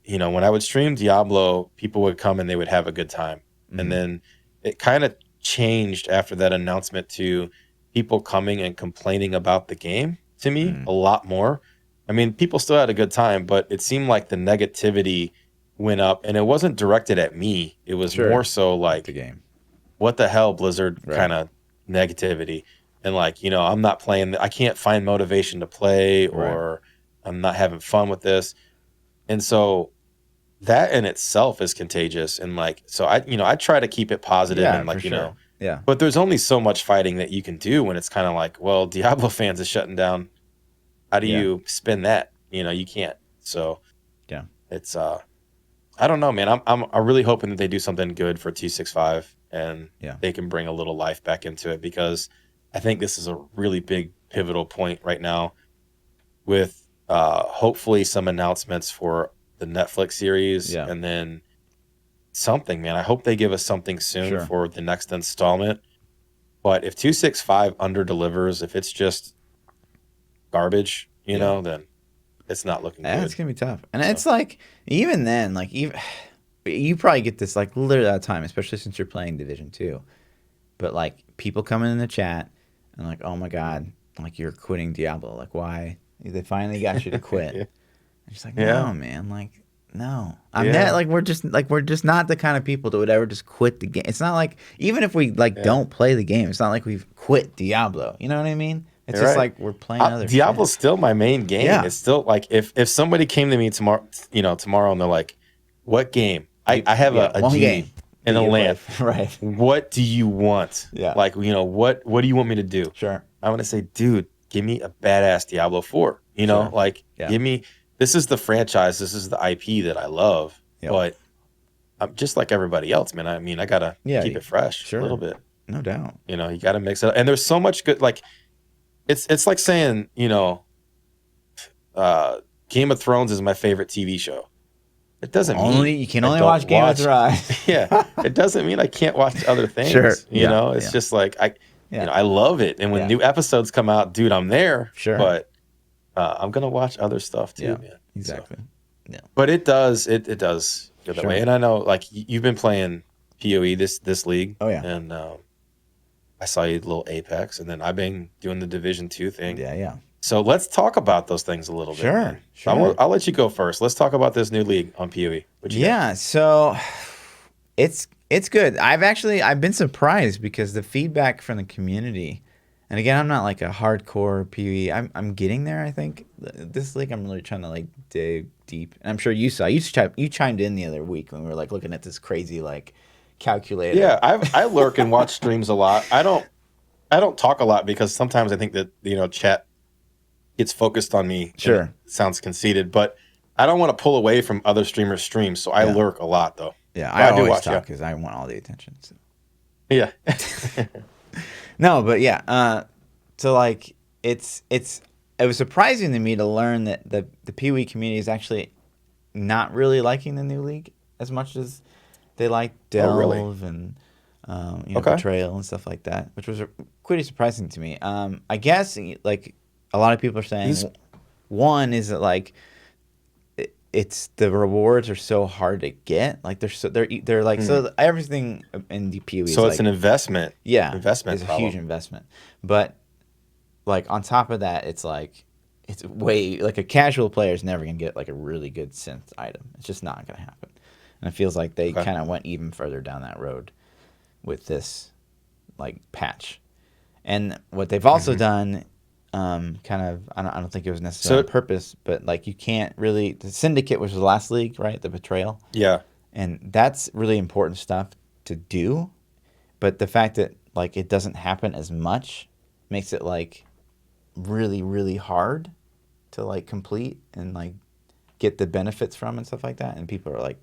when I would stream Diablo, people would come and they would have a good time. Mm-hmm. And then it kind of changed after that announcement to people coming and complaining about the game to me a lot more. I mean, people still had a good time, but it seemed like the negativity went up, and it wasn't directed at me. It was more so like the game. What the hell, Blizzard kind of negativity. And like, I'm not playing, I can't find motivation to play, or I'm not having fun with this. And so that in itself is contagious. And like, so I try to keep it positive and like, but there's only so much fighting that you can do when it's kind of like, well, Diablo fans is shutting down. How do you spin that? You can't. So it's, I don't know, man. I'm really hoping that they do something good for 265 and they can bring a little life back into it, because I think this is a really big pivotal point right now with hopefully some announcements for the Netflix series and then something, man. I hope they give us something soon for the next installment. But if 265 under-delivers, if it's just garbage, then it's not looking good. It's going to be tough. And it's like, even then, like, you probably get this like literally all the time, especially since you're playing Division 2. But like people coming in the chat and like, oh my God, like you're quitting Diablo. Like why? They finally got you to quit. Yeah. I'm just like, Yeah. no, man. Like, no. I'm Yeah. not we're just not the kind of people that would ever just quit the game. It's not like even if we like don't play the game, it's not like we've quit Diablo. You know what I mean? It's You're just right. like we're playing other Diablo's shit. still my main game. Yeah. It's still like if somebody came to me tomorrow, tomorrow, and they're like, "What game?" I have a one genie game and a that you play. lamp. Right. What do you want? Yeah. Like, what do you want me to do? Sure. I want to say, dude, give me a badass Diablo 4. Sure. Like Yeah. give me, this is the franchise, this is the IP that I love. Yep. But I'm just like everybody else, man. I mean, I gotta keep it fresh Sure. a little bit. No doubt. You gotta mix it up. And there's so much good, like it's like saying, Game of Thrones is my favorite TV show. It doesn't mean you can only watch Game of Thrones. Yeah, it doesn't mean I can't watch other things. Sure. It's just like I love it, and when new episodes come out, dude, I'm there. Sure. But I'm gonna watch other stuff too, man. Exactly. So. Yeah. But it does go that Sure. way, and I know like you've been playing PoE this league. Oh yeah. And I saw you a little Apex, and then I've been doing the Division 2 thing. Yeah. So let's talk about those things a little bit. Man. Sure. I'll let you go first. Let's talk about this new league on PoE. So it's good. I've been surprised because the feedback from the community, and again, I'm not like a hardcore PoE. I'm getting there. I think this league, I'm really trying to like dig deep. And I'm sure you chimed in the other week when we were like looking at this crazy like calculator. Yeah, I lurk and watch streams a lot. I don't talk a lot because sometimes I think that chat gets focused on me. Sure. It sounds conceited, but I don't want to pull away from other streamers' streams, so I lurk a lot though. Yeah, I do always watch talk because I want all the attention. So. Yeah. No, but yeah. So like it was surprising to me to learn that the PoE community is actually not really liking the new league as much as they like Delve and Betrayal and stuff like that, which was pretty surprising to me. I guess like a lot of people are saying one is that like it's the rewards are so hard to get. Like they're like so everything in the PoE. So is it's an investment. Yeah, investment. It's a huge investment, but like on top of that, it's like it's way like a casual player is never gonna get like a really good synth item. It's just not gonna happen. And it feels like they kind of went even further down that road with this like patch. And what they've also done, kind of, I don't think it was necessarily on purpose, but like you can't really, the Syndicate, which was the last league, right? The Betrayal. Yeah. And that's really important stuff to do. But the fact that like it doesn't happen as much makes it like really, really hard to like complete and like get the benefits from and stuff like that. And people are like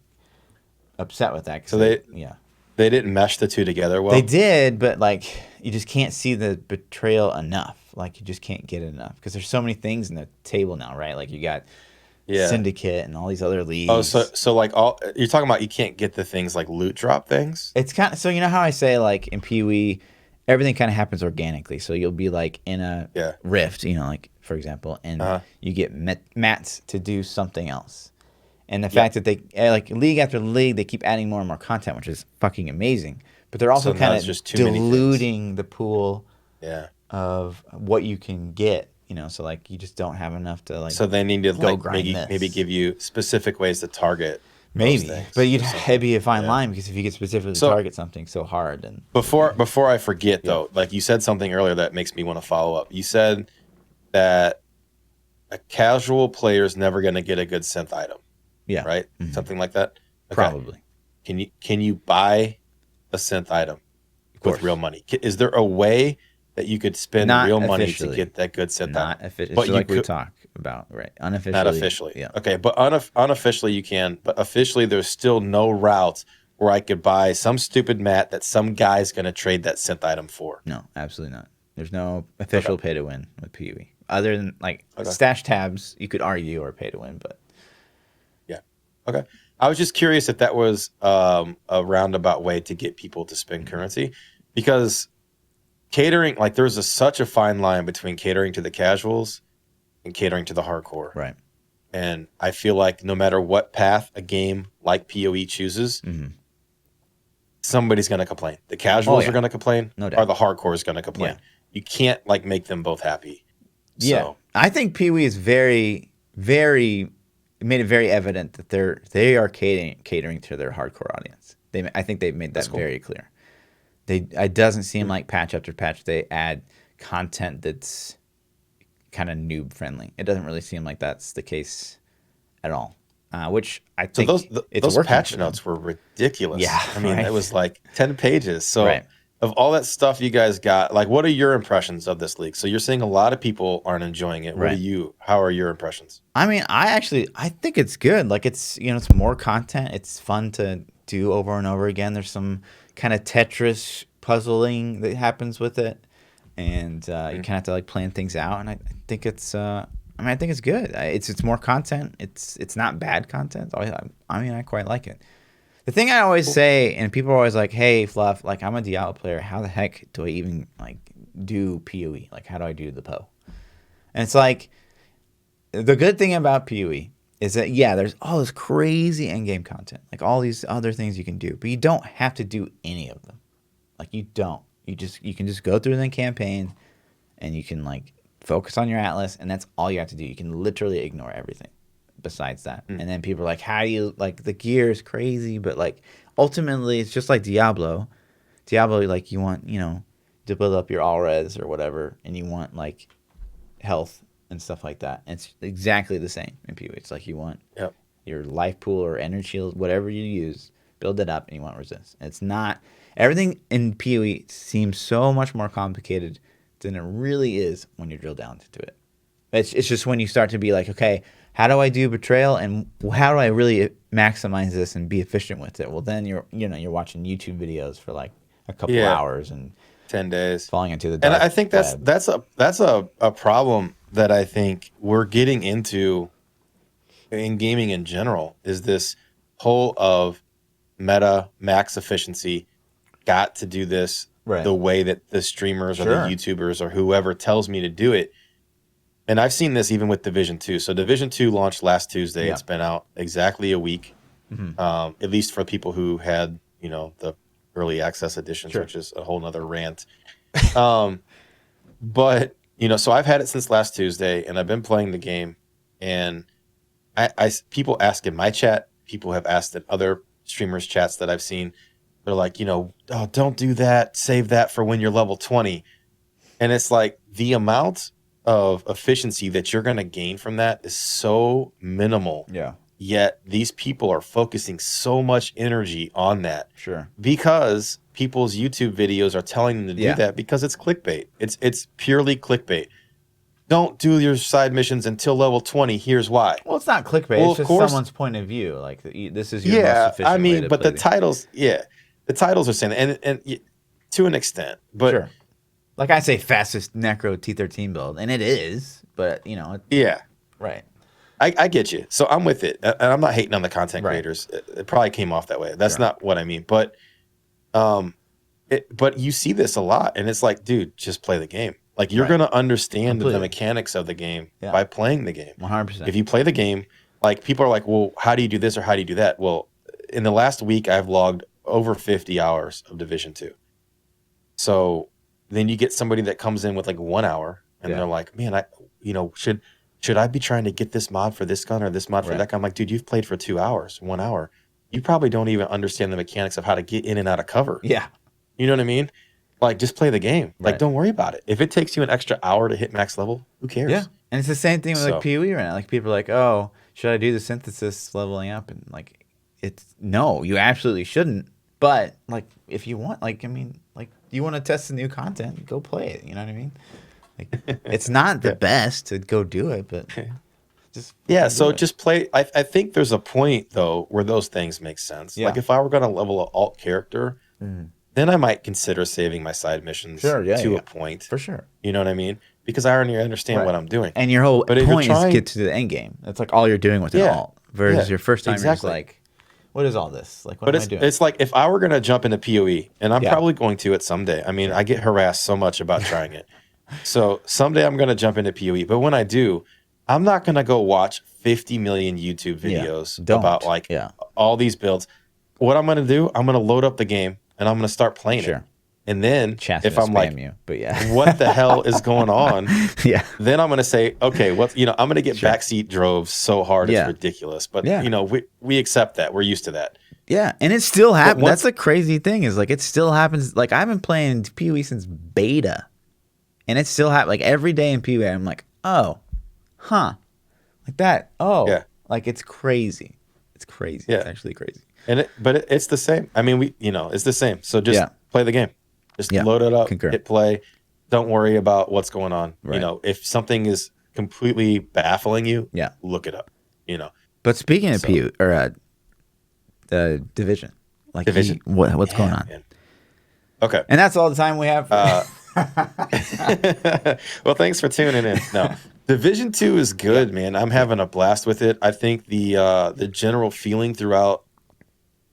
upset with that. So they didn't mesh the two together well. They did, but like you just can't see the Betrayal enough. Like you just can't get it enough because there's so many things in the table now, right? Like you got Syndicate and all these other leagues. Oh, so like all you're talking about, you can't get the things like loot drop things. It's kind of so you know how I say like in PoE, everything kind of happens organically. So you'll be like in a rift, like for example, and you get mats to do something else. And the fact that they like league after league, they keep adding more and more content, which is fucking amazing. But they're also kind of just diluting the pool of what you can get. So like you just don't have enough to like. So they need to go maybe give you specific ways to target. Maybe, but it'd be a fine line because if you could specifically target something so hard and. Before I forget though, like you said something earlier that makes me want to follow up. You said that a casual player is never going to get a good synth item. Yeah. Right. Mm-hmm. Something like that. Okay. Probably. Can you buy a synth item with real money? Is there a way that you could spend real money to get that good synth item? Not officially. But like we talk about, right? Unofficially. Not officially. Yeah. Okay, but unofficially you can. But officially, there's still no route where I could buy some stupid mat that some guy's going to trade that synth item for. No, absolutely not. There's no official pay to win with PoE. Other than like stash tabs, you could argue, or pay to win, but. Okay. I was just curious if that was a roundabout way to get people to spend currency, because catering, like there's such a fine line between catering to the casuals and catering to the hardcore. Right. And I feel like no matter what path a game like PoE chooses, somebody's going to complain. The casuals are going to complain, no doubt, or the hardcore is going to complain. Yeah. You can't like make them both happy. Yeah, So, I think PoE is very, very made it very evident that they are catering to their hardcore audience. I think they've made that very clear. It doesn't seem like patch after patch they add content that's kind of noob friendly. It doesn't really seem like that's the case at all. Which I think those patch notes were ridiculous. Yeah, I mean, it was like 10 pages. So of all that stuff you guys got, like, what are your impressions of this league? So you're saying a lot of people aren't enjoying it. How are your impressions? I mean, I think it's good. Like, it's, it's more content. It's fun to do over and over again. There's some kind of Tetris puzzling that happens with it. And you kind of have to like plan things out. And I think it's, I think it's good. It's more content. It's not bad content. I quite like it. The thing I always say, and people are always like, "Hey, Fluff, like I'm a Diablo player. How the heck do I even like do PoE? Like, how do I do the PoE?" And it's like, the good thing about PoE is that there's all this crazy endgame content, like all these other things you can do, but you don't have to do any of them. Like you don't. You can just go through the campaign, and you can like focus on your Atlas, and that's all you have to do. You can literally ignore everything besides that. And then people are like, how do you, like, the gear is crazy, but like ultimately it's just like Diablo, like you want, to build up your all res or whatever, and you want like health and stuff like that. And it's exactly the same in PoE. It's like you want your life pool or energy shield, whatever you use, build it up, and you want resist. And it's not, everything in PoE seems so much more complicated than it really is when you drill down into it. It's just when you start to be like, okay, how do I do betrayal, and how do I really maximize this and be efficient with it? Well, then you're watching YouTube videos for like a couple hours and 10 days falling into the dark. And I think that's a problem that I think we're getting into in gaming in general, is this whole of meta max efficiency, got to do this the way that the streamers or the YouTubers or whoever tells me to do it. And I've seen this even with Division 2. So Division 2 launched last Tuesday. It's been out exactly a week, at least for people who had, the early access editions, which is a whole nother rant. But, so I've had it since last Tuesday, and I've been playing the game. And people ask in my chat, people have asked in other streamers' chats that I've seen, they're like, oh, don't do that. Save that for when you're level 20. And it's like the amount of efficiency that you're going to gain from that is so minimal. Yeah. Yet these people are focusing so much energy on that. Sure. Because people's YouTube videos are telling them to do that, because it's clickbait. It's purely clickbait. Don't do your side missions until level 20. Here's why. Well, it's not clickbait. Well, it's just someone's point of view. Like, this is your most efficient way to but play the titles, the titles are saying that, and to an extent. But sure. Like I say, fastest Necro T13 build, and it is, but right. I get you. So I'm with it, and I'm not hating on the content creators. It probably came off that way. That's not what I mean. But, but you see this a lot, and it's like, dude, just play the game. Like, you're gonna understand the mechanics of the game by playing the game. 100%. If you play the game, like, people are like, well, how do you do this or how do you do that? Well, in the last week, I've logged over 50 hours of Division 2. So then you get somebody that comes in with like 1 hour, and they're like, man, should I be trying to get this mod for this gun or this mod for that gun? I'm like, dude, you've played for 2 hours, 1 hour. You probably don't even understand the mechanics of how to get in and out of cover. Yeah. You know what I mean? Like, just play the game. Like, don't worry about it. If it takes you an extra hour to hit max level, who cares? Yeah. And it's the same thing with like PoE right now. Like, people are like, oh, should I do the synthesis leveling up? And like, no, you absolutely shouldn't. But like, if you want, like, I mean, like, you want to test the new content, go play it. You know what I mean? Like, it's not the best to go do it, but just just play. I think there's a point though where those things make sense. Like, if I were going to level an alt character, then I might consider saving my side missions to a point. For sure. You know what I mean? Because I already understand what I'm doing. And your whole point is to get to the end game. That's like all you're doing with an alt. Whereas your first time you're just like, what is all this? Like, what am I doing? It's like, if I were going to jump into PoE, and I'm probably going to it someday. I mean, I get harassed so much about trying it. So someday I'm going to jump into PoE. But when I do, I'm not gonna go watch 50 million YouTube videos about like all these builds. What I'm gonna do, I'm gonna load up the game and I'm gonna start playing it. And then Chat's if I'm like, but what the hell is going on? Yeah. Then I'm gonna say, okay, I'm gonna get backseat drove so hard it's ridiculous. But we accept that. We're used to that. Yeah, and it still happens. That's a crazy thing. Is like it still happens. Like I've been playing PoE since beta, and it still happens. Like every day in PoE, I'm like, oh, huh, like that. Oh, yeah. Like it's crazy. It's crazy. Yeah. It's actually crazy. But it's the same. I mean, it's the same. So just play the game. Just load it up, hit play. Don't worry about what's going on. Right. If something is completely baffling you, look it up. But speaking of PoE or the Division, like Division, what's going on? Man. Okay, and that's all the time we have. Well, thanks for tuning in. No, Division 2 is good, man. I'm having a blast with it. I think the general feeling throughout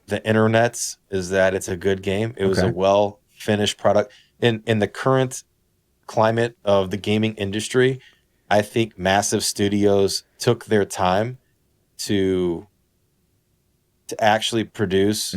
the internets is that it's a good game. It was a well finished product in the current climate of the gaming industry. I think massive studios took their time to actually produce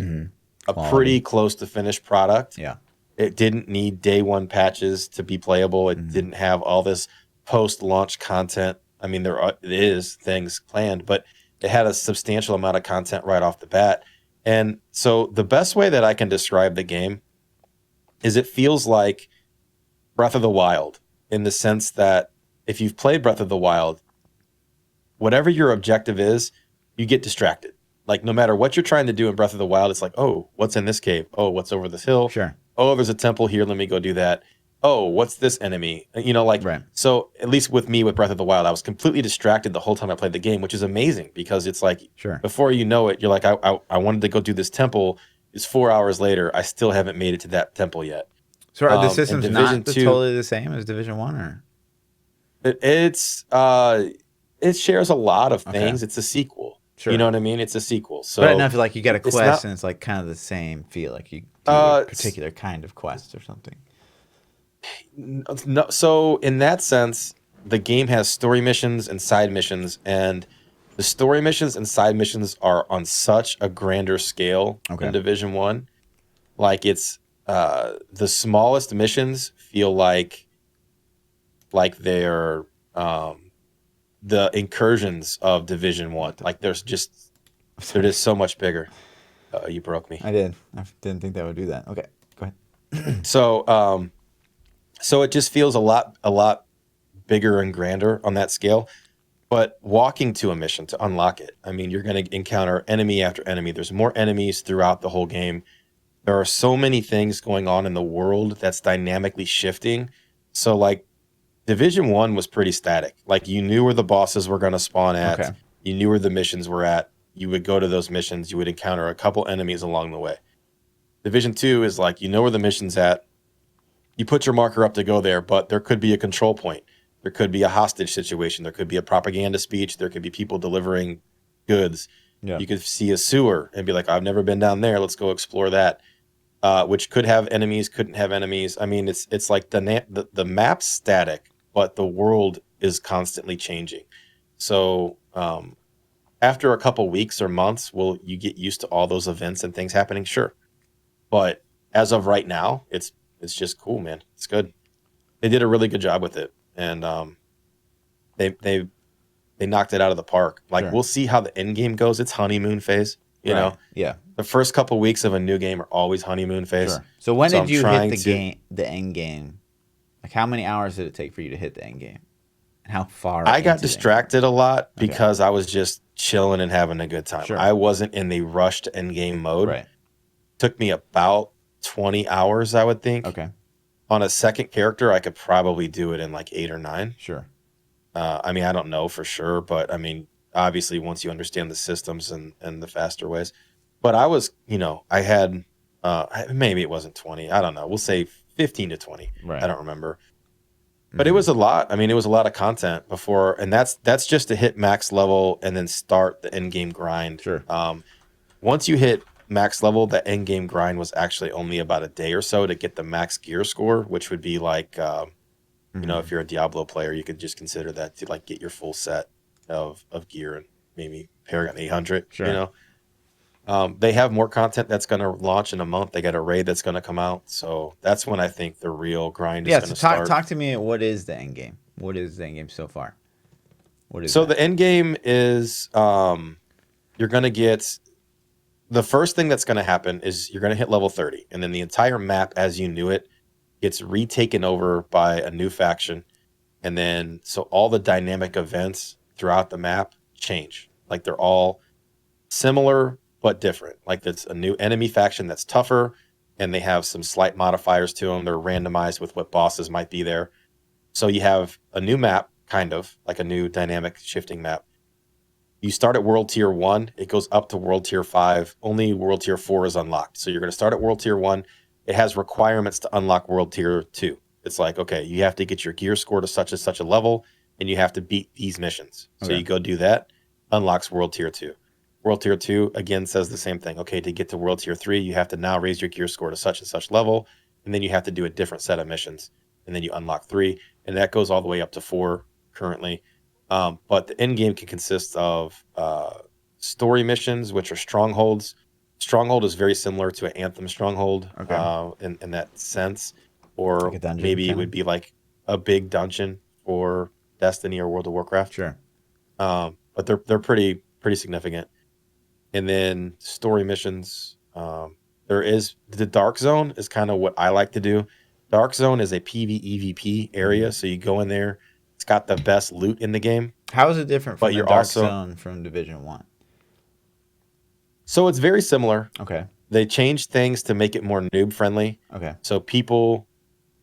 a pretty close to finished product. Yeah. It didn't need day one patches to be playable. It didn't have all this post-launch content. I mean, there is things planned, but it had a substantial amount of content right off the bat. And so the best way that I can describe the game is it feels like Breath of the Wild, in the sense that if you've played Breath of the Wild, whatever your objective is, you get distracted. Like no matter what you're trying to do in Breath of the Wild, it's like, oh, what's in this cave? Oh, what's over this hill? Sure. Oh, there's a temple here. Let me go do that. Oh, what's this enemy? So at least with me with Breath of the Wild, I was completely distracted the whole time I played the game, which is amazing because it's like before you know it, you're like, I wanted to go do this temple. It's 4 hours later. I still haven't made it to that temple yet. So are the systems not totally the same as Division 1 or? It shares a lot of things. It's a sequel. Sure. You know what I mean? It's a sequel. So, but enough like you get a quest and it's like kind of the same feel, like you do a particular kind of quest or something. No, so in that sense, the game has story missions and side missions, and the story missions and side missions are on such a grander scale in Division 1. Like it's the smallest missions feel like they're the incursions of Division 1. Like they're just so much bigger. You broke me. I did. I didn't think that would do that. Okay, go ahead. So it just feels a lot bigger and grander on that scale. But walking to a mission to unlock it, I mean, you're going to encounter enemy after enemy. There's more enemies throughout the whole game. There are so many things going on in the world that's dynamically shifting. So like Division 1 was pretty static. Like you knew where the bosses were going to spawn at. Okay. You knew where the missions were at. You would go to those missions. You would encounter a couple enemies along the way. Division 2 is like, you know where the mission's at. You put your marker up to go there, but there could be a control point. There could be a hostage situation. There could be a propaganda speech. There could be people delivering goods. Yeah. You could see a sewer and be like, I've never been down there. Let's go explore that. Which could have enemies, couldn't have enemies. I mean, it's like the map's static, but the world is constantly changing. So after a couple weeks or months, will you get used to all those events and things happening? Sure. But as of right now, it's just cool, man. It's good. They did a really good job with it, and they knocked it out of the park. Like we'll see how the end game goes. It's honeymoon phase, you know. Yeah. The first couple weeks of a new game are always honeymoon phase. Sure. So when did you hit the end game? Like how many hours did it take for you to hit the end game? And how far? I got distracted a lot because I was just chilling and having a good time. Sure. I wasn't in the rushed end game mode. Right. Took me about 20 hours, I would think. Okay. On a second character, I could probably do it in like 8 or 9. Sure. I mean, I don't know for sure, but I mean, obviously, once you understand the systems and the faster ways. But I was, I had, maybe it wasn't 20. I don't know. We'll say 15 to 20. Right. I don't remember. But it was a lot. I mean, it was a lot of content before. And that's just to hit max level and then start the end game grind. Sure. Once you hit max level, the end game grind was actually only about a day or so to get the max gear score, which would be like You know, if you're a Diablo player, you could just consider that to like get your full set of gear and maybe Paragon 800. Sure. You know, they have more content that's going to launch in a month. They got a raid that's going to come out, so that's when I think the real grind is going to start. Talk to me. What is the end game? What is the end game so far? What is So that? the end game is you're going to get the first thing that's going to happen is you're going to hit level 30, and then the entire map as you knew it gets retaken over by a new faction. And then so all the dynamic events throughout the map change. Like they're all similar but different. Like it's a new enemy faction that's tougher, and they have some slight modifiers to them. They're randomized with what bosses might be there. So you have a new map, kind of like a new dynamic shifting map. You start at World Tier 1. It goes up to World Tier 5. Only World Tier 4 is unlocked. So you're going to start at World Tier 1. It has requirements to unlock World Tier 2. It's like, okay, you have to get your gear score to such and such a level, and you have to beat these missions. So you go do that, unlocks World Tier 2. World Tier 2, again, says the same thing. Okay, to get to World Tier 3, you have to now raise your gear score to such and such level, and then you have to do a different set of missions. And then you unlock 3, and that goes all the way up to 4 currently. But the end game can consist of story missions, which are strongholds. Stronghold is very similar to an Anthem stronghold in that sense. Or Like a dungeon, maybe it kinda? would be like a big dungeon for Destiny or World of Warcraft. Sure. But they're pretty significant. And then story missions. There is the Dark Zone is kind of what I like to do. Dark Zone is a PvEVP area, so you go in there. It's got the best loot in the game. How is it different from But the you're Dark also Zone from Division 1? so it's very similar. Okay. They changed things to make it more noob friendly. Okay. So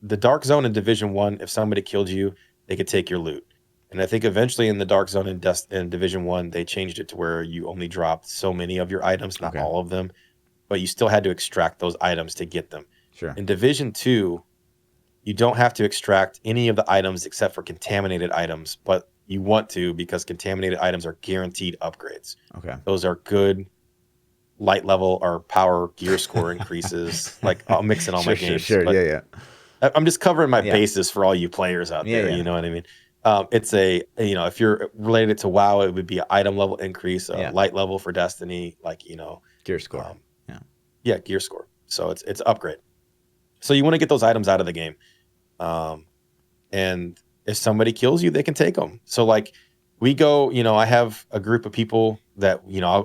the Dark Zone in Division 1, if somebody killed you, they could take your loot. And I think eventually in the Dark Zone in Division 1, they changed it to where you only dropped so many of your items, not all of them, but you still had to extract those items to get them. Sure. In Division 2, you don't have to extract any of the items except for contaminated items, but you want to because contaminated items are guaranteed upgrades. Okay. Those are good light level or power gear score increases. Like I'm mixing all my games. Sure. But Yeah. I'm just covering my bases for all you players out there. Yeah. You know what I mean? It's if you're related to WoW, it would be an item level increase, light level for Destiny, gear score. Gear score. So it's upgrade. So you want to get those items out of the game. And if somebody kills you, they can take them. So like we go, I have a group of people that,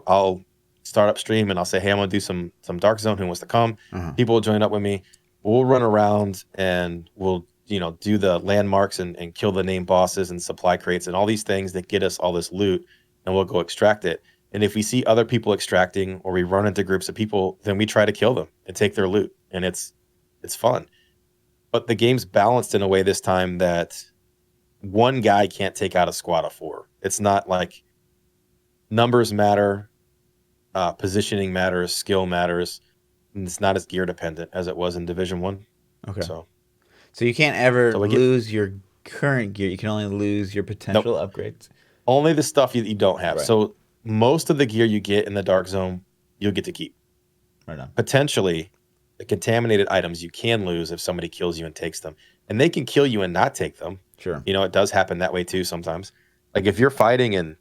I'll start up stream and I'll say, hey, I'm going to do some Dark Zone. Who wants to come? People will join up with me. We'll run around and we'll, do the landmarks and kill the named bosses and supply crates and all these things that get us all this loot, and we'll go extract it. And if we see other people extracting or we run into groups of people, then we try to kill them and take their loot. And it's fun. But the game's balanced in a way this time that one guy can't take out a squad of 4. It's not like numbers matter, positioning matters, skill matters. And it's not as gear dependent as it was in Division 1. Okay. So you can't ever lose your current gear. You can only lose your potential upgrades. Only the stuff you don't have. Right. So most of the gear you get in the Dark Zone, you'll get to keep. Right on. Potentially, the contaminated items you can lose if somebody kills you and takes them. And they can kill you and not take them. Sure. It does happen that way too sometimes. Like if you're fighting and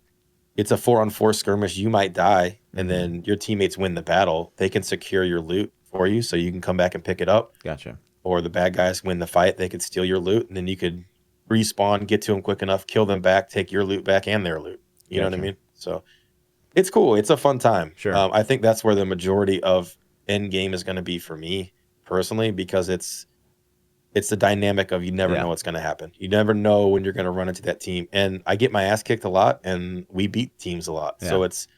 it's a 4-on-4 skirmish, you might die, and then your teammates win the battle. They can secure your loot for you so you can come back and pick it up. Gotcha. Or the bad guys win the fight, they could steal your loot, and then you could respawn, get to them quick enough, kill them back, take your loot back and their loot. You know what I mean? So it's cool. It's a fun time. Sure. I think that's where the majority of end game is going to be for me personally, because it's the dynamic of you never know what's going to happen. You never know when you're going to run into that team. And I get my ass kicked a lot, and we beat teams a lot. Yeah. So it's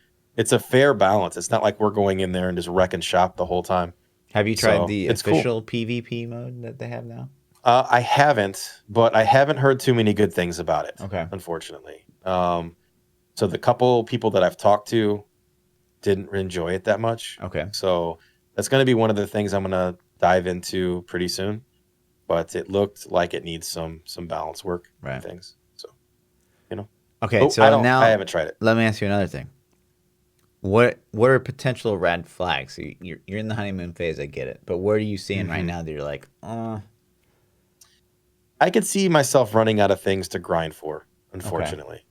a fair balance. It's not like we're going in there and just wrecking shop the whole time. Have you tried the official PvP mode that they have now? I haven't, but I haven't heard too many good things about it. Okay. Unfortunately. So the couple people that I've talked to didn't enjoy it that much. Okay. So that's going to be one of the things I'm going to dive into pretty soon. But it looked like it needs some balance work and things. So, Okay, so now I haven't tried it. Let me ask you another thing. What are potential red flags? So you're in the honeymoon phase, I get it. But what are you seeing right now that you're like, I could see myself running out of things to grind for, unfortunately.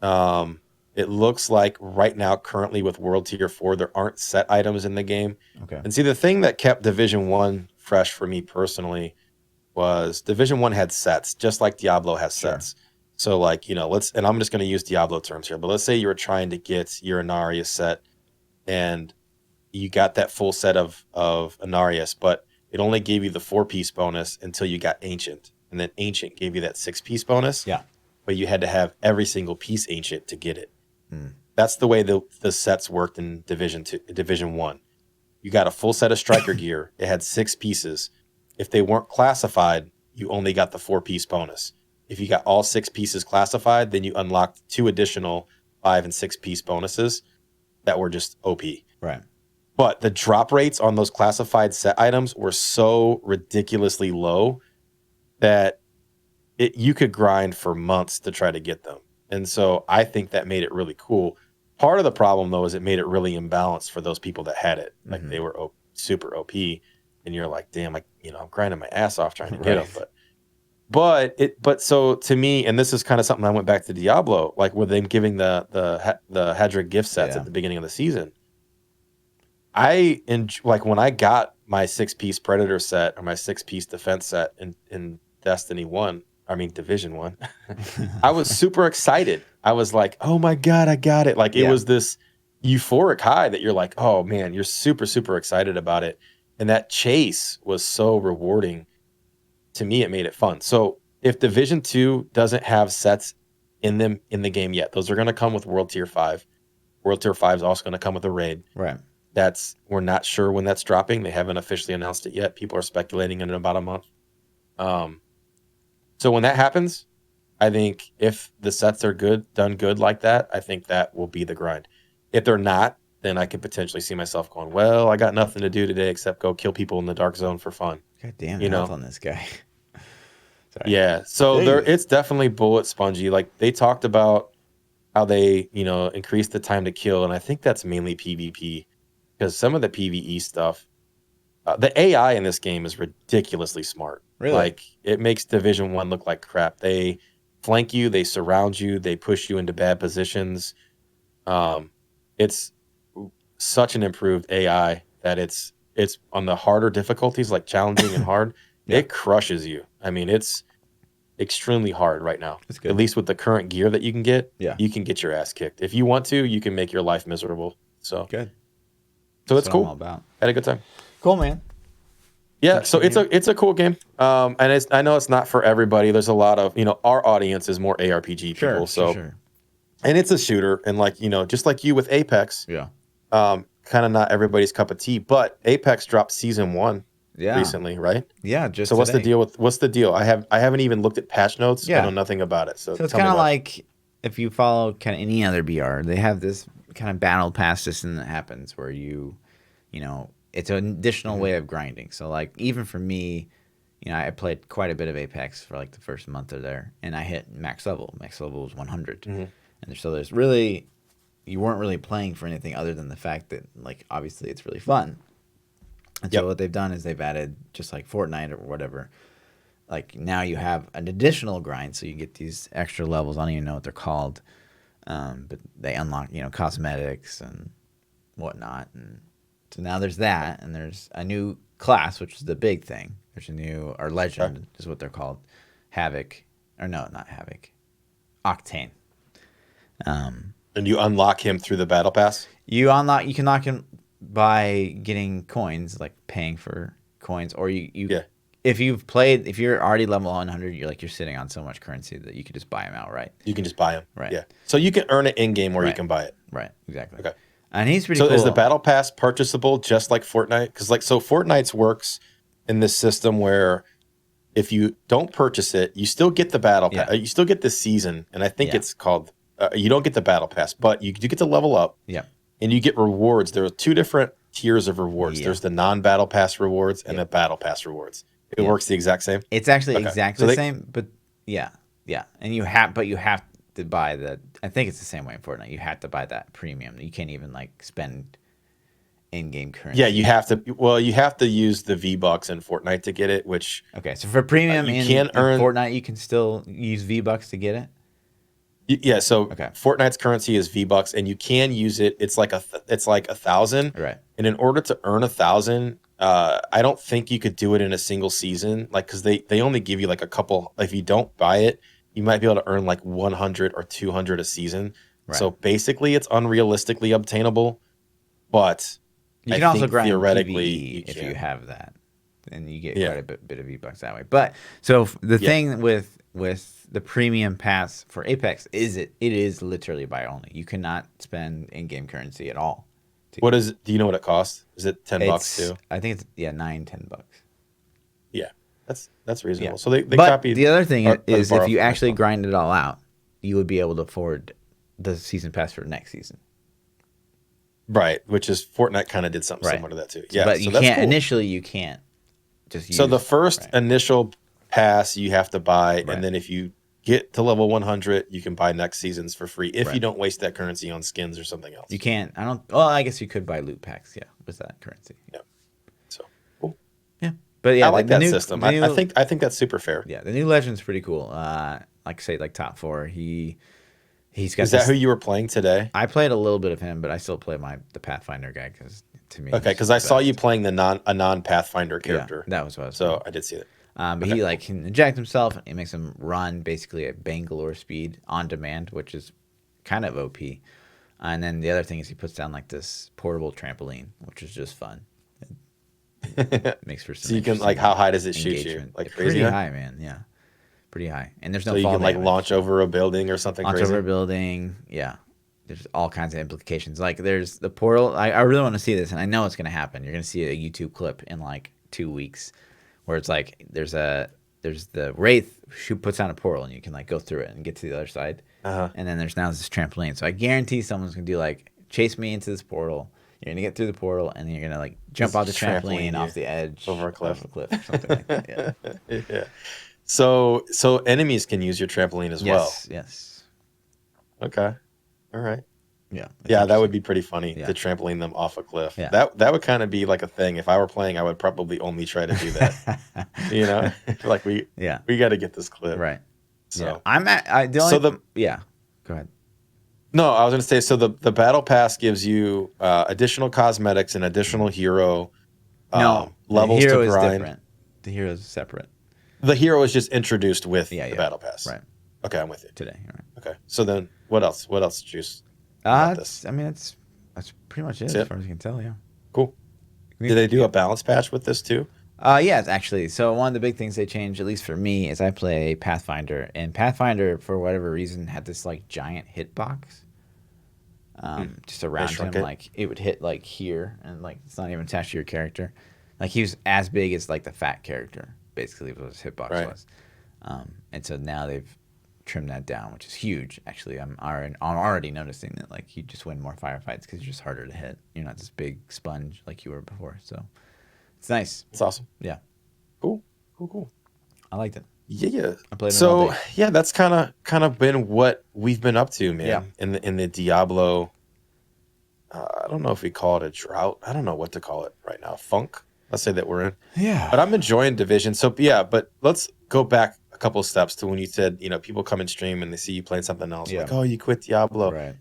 It looks like right now, currently with World Tier 4, there aren't set items in the game. Okay. And see, the thing that kept Division 1 fresh for me personally was Division 1 had sets, just like Diablo has Sure. sets. So like, and I'm just going to use Diablo terms here, but let's say you were trying to get your Inarius set and you got that full set of Inarius, but it only gave you the 4-piece bonus until you got Ancient. And then Ancient gave you that 6-piece bonus. Yeah. But you had to have every single piece Ancient to get it. That's the way the sets worked in Division 1. You got a full set of striker gear. It had 6 pieces. If they weren't classified, you only got the 4-piece bonus. If you got all 6 pieces classified, then you unlocked 2 additional 5 and 6-piece bonuses that were just OP. Right. But the drop rates on those classified set items were so ridiculously low that you could grind for months to try to get them. And so I think that made it really cool. Part of the problem, though, is it made it really imbalanced for those people that had it. Like they were super OP, and you're like, damn, I'm grinding my ass off trying to get them. But so to me, and this is kind of something I went back to Diablo, like with them giving the Hadric gift sets at the beginning of the season. Like when I got my 6-piece Predator set or my 6-piece defense set in Division 1, I was super excited. I was like, oh my God, I got it. Like it was this euphoric high that you're like, oh man, you're super, super excited about it. And that chase was so rewarding. To me, it made it fun. So if Division 2 doesn't have sets in them in the game yet, those are going to come with World Tier 5. World Tier 5 is also going to come with a raid. Right. We're not sure when that's dropping. They haven't officially announced it yet. People are speculating in about a month. So when that happens, I think if the sets are done good like that, I think that will be the grind. If they're not, then I could potentially see myself going, well, I got nothing to do today except go kill people in the dark zone for fun. God damn health on this guy. Sorry. Yeah, so it's definitely bullet spongy. Like they talked about how they, increased the time to kill, and I think that's mainly PvP because some of the PvE stuff, the AI in this game is ridiculously smart. Really? Like it makes Division 1 look like crap. They flank you, they surround you, they push you into bad positions. It's such an improved AI that it's on the harder difficulties like challenging and hard. It crushes you. I mean, it's extremely hard right now. That's good. At least with the current gear that you can get, you can get your ass kicked. If you want to, you can make your life miserable. So good. So it's cool. I'm all about. Had a good time. Cool, man. Yeah, so it's a cool game. And I know it's not for everybody. There's a lot of, our audience is more ARPG people. Sure. And it's a shooter, and just like you with Apex. Yeah. Kind of not everybody's cup of tea, but Apex dropped season 1 recently, right? Yeah, just so. Today. What's the deal? I haven't even looked at patch notes. Yeah. I know nothing about it. So it's kind of like if you follow kind of any other BR, they have this kind of battle pass system that happens where it's an additional way of grinding. So like even for me, I played quite a bit of Apex for like the first month or there, and I hit max level. Max level was 100, and so there's really. You weren't really playing for anything other than the fact that, like, obviously it's really fun. And so what they've done is they've added, just like Fortnite or whatever, like now you have an additional grind, so you get these extra levels. I don't even know what they're called, but they unlock, cosmetics and whatnot. And so now there's that, and there's a new class, which is the big thing. There's a new, or Legend is what they're called, Havoc, or no, not Havoc, Octane. And you unlock him through the battle pass? You can unlock him by getting coins, like paying for coins, or if you're already level 100, you're sitting on so much currency that you could just buy him outright. You can just buy him. Right. Yeah. So you can earn it in game or you can buy it. Right. Exactly. Okay. And he's pretty cool. So is the battle pass purchasable just like Fortnite? Because Fortnite's works in this system where if you don't purchase it, you still get the battle pass. You still get the season, and I think it's called. You don't get the battle pass, but you do get to level up. Yeah. And you get rewards. There are 2 different tiers of rewards. There's the non-battle pass rewards and the battle pass rewards. It works the exact same. It's actually exactly the same, but yeah. And you have to buy the. I think it's the same way in Fortnite. You have to buy that premium. You can't even spend in-game currency. Yeah, you have to. Well, you have to use the V-Bucks in Fortnite to get it. Which Okay, so for premium you in can earn. Fortnite, you can still use V-Bucks to get it. Yeah, so Okay. Fortnite's currency is V-Bucks, and you can use it. It's like 1,000, Right. and in order to earn 1,000, I don't think you could do it in a single season. Like, because they only give you like a couple. If you don't buy it, you might be able to earn like 100 or 200 a season. Right. So basically, it's unrealistically obtainable, but You can I also think grind theoretically PvE if you can. have that, and you get Yeah. quite a bit of V-Bucks that way. But so the Yeah. thing with the premium pass for Apex is it is literally buy only. You cannot spend in-game currency at all. What is it? Do you know what it costs? Is it $10 too? I think it's $9-10. Yeah, that's reasonable. Yeah. So they But copied. the other thing is if borrow you from actually Xbox. grind it all out, you would be able to afford the season pass for next season. Right, which is Fortnite kind of did something Right. similar to that too. Yeah, But so you that's can't cool. initially. You can't just use. So the first initial pass you have to buy, Right. and then if you get to level 100, you can buy next season's for free if you Right. don't waste that currency on skins or something else. You can't. I don't. Well, I guess you could buy loot packs. Yeah, with that currency. Yeah. So cool. Yeah, but yeah, I like the that new, system. the new- I think that's super fair. Yeah, the new Legend's pretty cool. Like say like top 4. He's got. Is that who you were playing today? I played a little bit of him, but I still play the Pathfinder guy because to me. Okay, because I saw you playing a non Pathfinder character. Yeah, that was what I was. So playing. I did see that. But he like can inject himself. It makes him run basically at Bangalore speed on demand, which is kind of OP. And then the other thing is he puts down like this portable trampoline, which is just fun. It makes for some. So you can like, how high does it shoot you? engagement. Like Pretty crazy high, man. Yeah, pretty high. And there's no So you fall can like damage. launch over a building or something Launch crazy. over a building. Yeah. There's all kinds of implications. Like there's the portal. I really want to see this, and I know it's going to happen. You're going to see a YouTube clip in like 2 weeks where it's like there's the Wraith who puts on a portal, and you can like go through it and get to the other side. And then there's now this trampoline. So I guarantee someone's going to do like, chase me into this portal. You're going to get through the portal, and then you're going to like jump Just off the trampoline trampoline you off the edge. over a cliff. or something like that. Yeah. Yeah. So enemies can use your trampoline as well. Yes. Okay. All right. Yeah. Yeah, that would be pretty funny Yeah. to trampoline them off a cliff. Yeah. That would kind of be like a thing. If I were playing, I would probably only try to do that. You know, like we got to get this clip. Right. So Yeah. Yeah. Go ahead. no, I was going to say, so the battle pass gives you additional cosmetics and additional hero levels the hero to grind. is different. The hero is separate. The hero is just introduced with Yeah, the battle pass. Right. Okay, I'm with you. Today. All right. Okay. So then what else? What else, Juice? about this? I mean, that's pretty much it That's as it? far as I can tell. Yeah. Cool. Did they do a balance patch with this too? Yes, actually. So one of the big things they changed, at least for me, is I play Pathfinder, and Pathfinder, for whatever reason, had this like giant hitbox, just around him. shrunk it? Like it would hit like here, and like it's not even attached to your character. Like he was as big as like the fat character, basically, what his hitbox Right. was. And so now they've trimmed that down, which is huge. Actually, I'm already noticing that like you just win more firefights because you're just harder to hit. You're not this big sponge like you were before. So it's nice. It's awesome. Yeah, Cool. I liked it. Yeah. I played it all So day. yeah, that's kind of been what we've been up to, man. Yeah. In the Diablo. I don't know if we call it a drought. I don't know what to call it right now. Funk. Let's say that we're in. Yeah. But I'm enjoying Division. So yeah, but let's go back a couple of steps to when you said, people come and stream and they see you playing something else. Yeah. Like, oh, you quit Diablo. Right.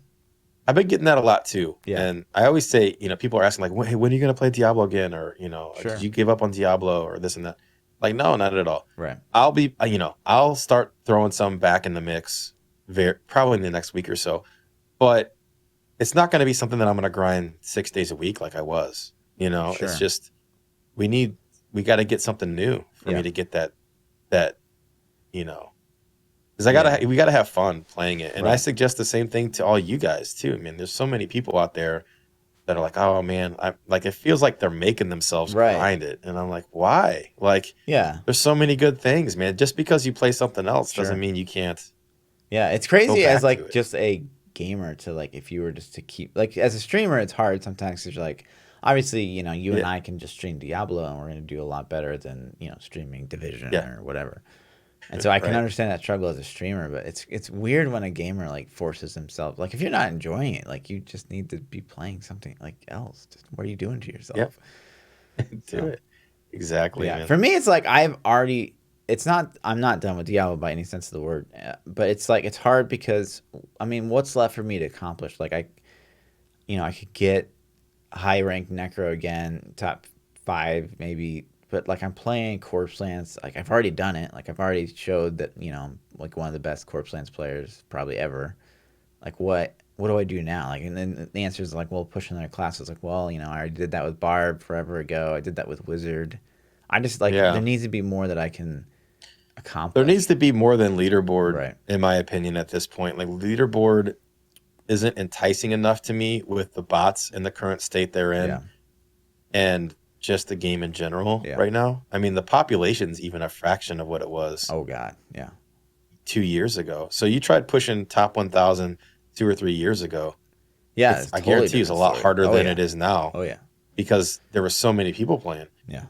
I've been getting that a lot too. Yeah. And I always say, people are asking like, hey, when are you going to play Diablo again? Or, Sure. did you give up on Diablo or this and that? Like, no, not at all. Right. I'll be, I'll start throwing some back in the mix probably in the next week or so. But it's not going to be something that I'm going to grind 6 days a week like I was. Sure. It's just, we got to get something new for Yeah. me to get that, because we got to have fun playing it. And I Right. suggest the same thing to all you guys too. I mean, there's so many people out there that are like, oh man, it feels like they're making themselves Right. grind it. And I'm like, why? Like, Yeah. there's so many good things, man. Just because you play something else Sure. doesn't mean you can't. Yeah. It's Go crazy back as to like it. just a gamer to like if you were just to keep like as a streamer, it's hard sometimes because you're like obviously you and Yeah. I can just stream Diablo and we're gonna do a lot better than streaming Division Yeah. or whatever. And so I can Right. understand that struggle as a streamer, but it's weird when a gamer like forces himself. Like if you're not enjoying it, like you just need to be playing something like else. Just what are you doing to Yep. yourself? Do So it. Exactly, yeah, man. for me it's like I've already. It's not. I'm not done with Diablo by any sense of the word, but it's like it's hard because I mean, what's left for me to accomplish? Like I could get high ranked Necro again, top 5 maybe. But like I'm playing Corpse Lance, like I've already done it. Like I've already showed that I'm like one of the best Corpse Lance players probably ever. Like what do I do now? Like and then the answer is like, well, push another class. It's like, well, I already did that with Barb forever ago. I did that with Wizard. I just like there Yeah. needs to be more that I can There needs accomplish. to be more than leaderboard, Right. in my opinion, at this point. Like leaderboard isn't enticing enough to me with the bots in the current state they're Yeah. in and just the game in general Yeah. right now. I mean, the population's even a fraction of what it was Oh God. Yeah. 2 years ago. So you tried pushing top 1,000 2 or 3 years ago. Yeah. It's I totally guarantee it's a different lot story. harder Oh than yeah. it is now Oh yeah. because there were so many people playing. Yeah.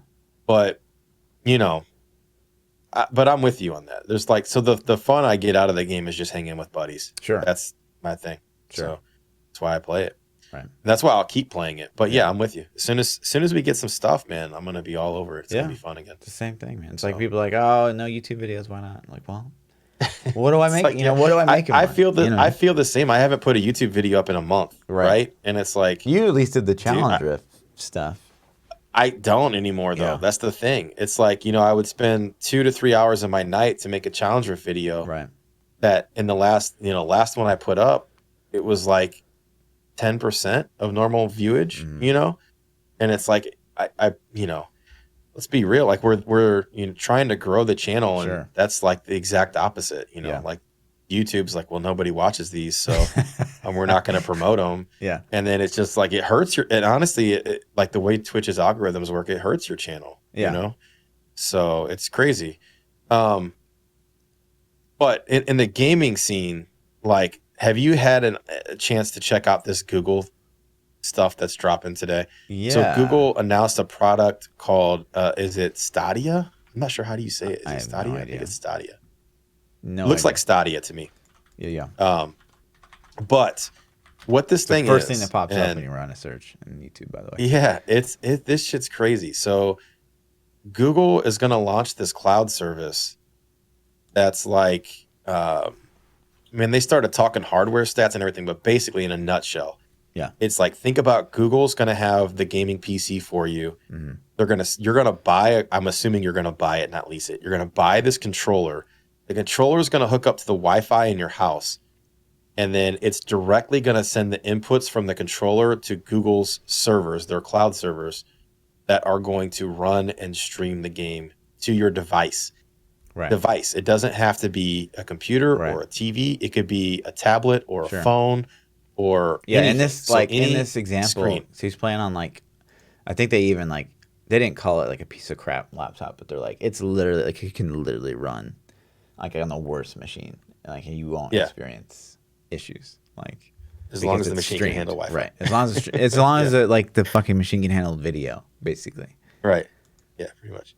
But, you know, but I'm with you on that. There's like, so the fun I get out of the game is just hanging with buddies. Sure. That's my thing. Sure. So that's why I play it. Right. And that's why I'll keep playing it. But Yeah. yeah, I'm with you. As soon as we get some stuff, man, I'm gonna be all over it. It's Yeah. gonna be fun again. It's the same thing, man. It's So. like people are like, oh, no YouTube videos. Why not? I'm like, well, what do I make? Like, what do I make? I feel that I feel the same. I haven't put a YouTube video up in a month, right? And it's like you at least did the challenge riff stuff. I don't anymore though. Yeah. That's the thing. It's like, I would spend 2 to 3 hours of my night to make a challenge riff video. Right. That in the last one I put up, it was like 10% of normal viewage, and it's like I let's be real, like we're trying to grow the channel, and Sure. that's like the exact opposite, Yeah. like YouTube's like, well, nobody watches these, so we're not going to promote them. Yeah. And then it's just like it hurts and honestly, like the way Twitch's algorithms work, it hurts your channel. Yeah. So it's crazy. But in the gaming scene, like, have you had a chance to check out this Google stuff that's dropping today? Yeah. So Google announced a product called, is it Stadia? I'm not sure. How do you say it? Is I it have Stadia? no I think idea. it's Stadia. No. Looks idea. like Stadia to me. Yeah. But what this thing is, first thing that pops up when you run a search on YouTube, by the way. Yeah, this shit's crazy. So Google is going to launch this cloud service that's like, they started talking hardware stats and everything, but basically in a nutshell, Yeah. it's like, think about Google's going to have the gaming PC for you. Mm-hmm. You're going to buy it. I'm assuming you're going to buy it, not lease it. You're going to buy this controller. The controller is going to hook up to the Wi-Fi in your house. And then it's directly going to send the inputs from the controller to Google's servers, their cloud servers, that are going to run and stream the game to your device. Right. Device. It doesn't have to be a computer or a TV. It could be a tablet or a phone or anything. In this in this example, screen. so he's playing on like, I think they even like they didn't call it like a piece of crap laptop, but they're like it's literally like you can literally run like on the worst machine, like you won't experience issues like as long as the machine can handle Wi-Fi. Right. As long as like the fucking machine can handle video, basically. Right. Yeah, pretty much.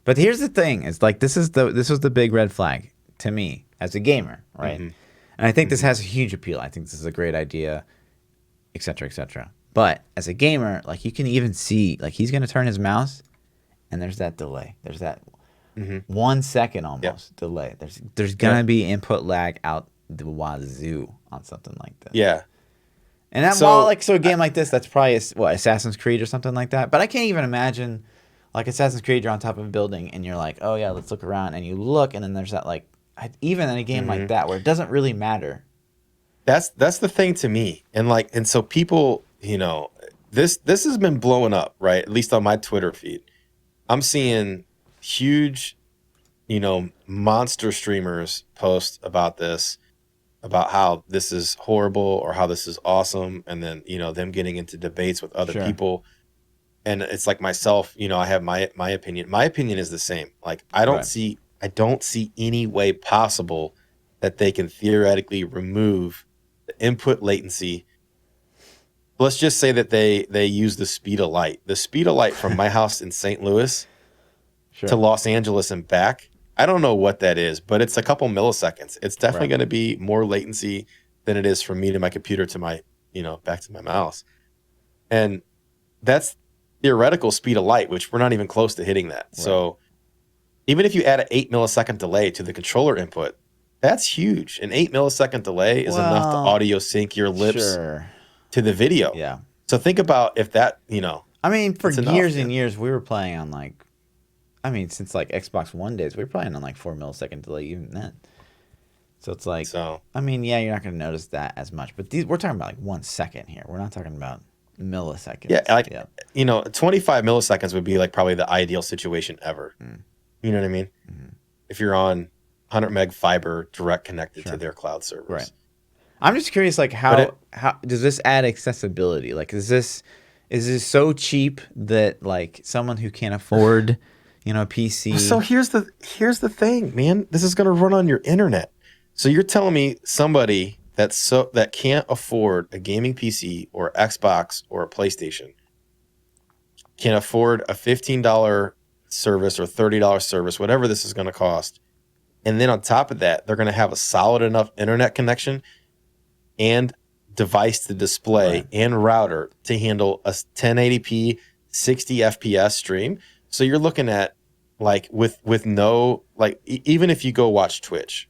But here's the thing: is like this was the big red flag to me as a gamer, right? Mm-hmm. And I think this has a huge appeal. I think this is a great idea, et cetera, et cetera. But as a gamer, like you can even see, like he's gonna turn his mouse, and there's that delay. There's that 1 second almost delay. There's gonna be input lag out the wazoo on something like that. Yeah. And that, so a game like this, that's probably Assassin's Creed or something like that. But I can't even imagine, like Assassin's Creed, you're on top of a building and you're like, oh yeah, let's look around, and you look, and then there's that like, even in a game like that where it doesn't really matter. That's the thing to me, and so people, this has been blowing up, right? At least on my Twitter feed, I'm seeing huge, monster streamers post about this. About how this is horrible or how this is awesome, and then them getting into debates with other people, and it's like myself, I have my opinion. My opinion is the same. Like I don't see any way possible that they can theoretically remove the input latency. Let's just say that they use the speed of light. The speed of light from my house in St. Louis to Los Angeles and back. I don't know what that is, but it's a couple milliseconds. It's definitely going to be more latency than it is from me to my computer to my, back to my mouse. And that's theoretical speed of light, which we're not even close to hitting that. Right. So even if you add an 8 millisecond delay to the controller input, that's huge. An 8 millisecond delay is enough to audio sync your lips to the video. Yeah. So think about if that, I mean, for years and years, we were playing on since like Xbox One days, we were playing on like 4 millisecond delay even then. So it's like, you're not going to notice that as much. But we're talking about like 1 second here. We're not talking about milliseconds. Yeah, 25 milliseconds would be like probably the ideal situation ever. You know what I mean? Mm-hmm. If you're on 100 meg fiber direct connected to their cloud servers. Right. I'm just curious, like how does this add accessibility? Like, is this so cheap that like someone who can't afford, a PC? So here's the thing, man. This is going to run on your internet. So you're telling me somebody that can't afford a gaming PC or Xbox or a PlayStation can afford a $15 service or $30 service, whatever this is going to cost. And then on top of that, they're going to have a solid enough internet connection and device to display and router to handle a 1080p 60 FPS stream. So you're looking at like with no, like even if you go watch Twitch,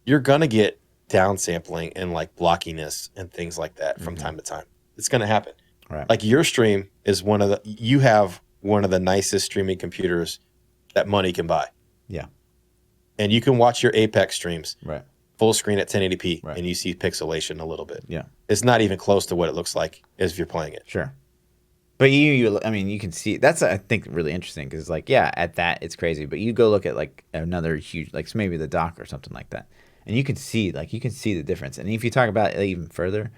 you're going to get downsampling and like blockiness and things like that from time to time. It's going to happen. Right. Like your stream is you have one of the nicest streaming computers that money can buy. Yeah. And you can watch your Apex streams full screen at 1080p and you see pixelation a little bit. Yeah. It's not even close to what it looks like as if you're playing it. Sure. But you can see, that's, I think, really interesting because like, at that, it's crazy. But you go look at like another huge, like maybe the dock or something like that. And you can see the difference. And if you talk about it even further,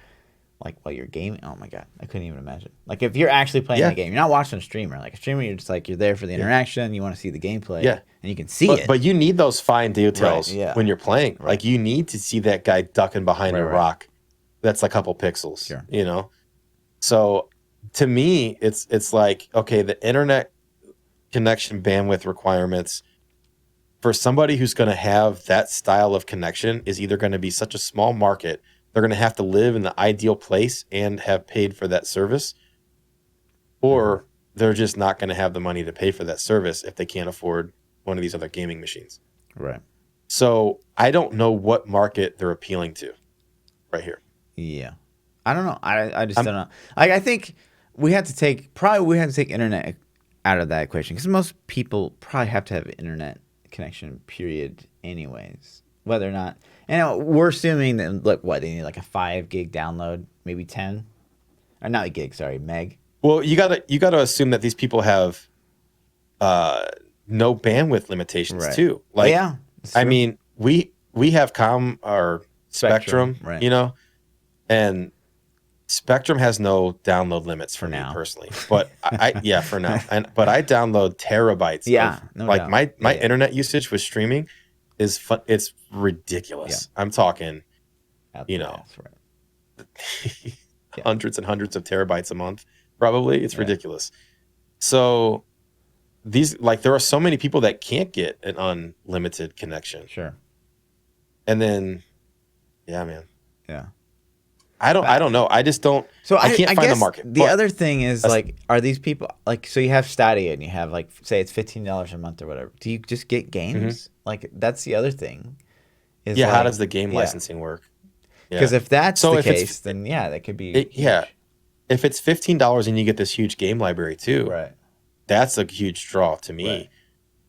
like while you're gaming, oh my God, I couldn't even imagine. Like if you're actually playing the game, you're not watching a streamer. Like a streamer, you're just like, you're there for the interaction. You want to see the gameplay. And you can see it. But you need those fine details when you're playing. Right. Like you need to see that guy ducking behind a rock that's a couple pixels, So to me, it's like, okay, the internet connection bandwidth requirements for somebody who's going to have that style of connection is either going to be such a small market, they're going to have to live in the ideal place and have paid for that service, or they're just not going to have the money to pay for that service if they can't afford one of these other gaming machines. Right. So I don't know what market they're appealing to right here. Yeah. I don't know. I just don't know. I think we had to take internet out of that equation because most people probably have to have internet connection, period, anyways. Whether or not, and we're assuming that, look, they need like a 5 gig download, maybe 10, or not a gig, sorry, meg. Well, you gotta assume that these people have no bandwidth limitations too. Like, I mean, we have Spectrum, and Spectrum has no download limits for me personally, but for now. But I download terabytes. My internet usage with streaming is fun. It's ridiculous. I'm talking, hundreds and hundreds of terabytes a month. Probably it's ridiculous. So there are so many people that can't get an unlimited connection. Sure. And then, man. Yeah. I don't know. I just don't. So I can't find the market. The other thing is like, are these people like? So you have Stadia and you have like, say it's $15 a month or whatever. Do you just get games? Like that's the other thing. How does the game licensing work? Because if that's the case, then that could be. If it's $15 and you get this huge game library too, that's a huge draw to me,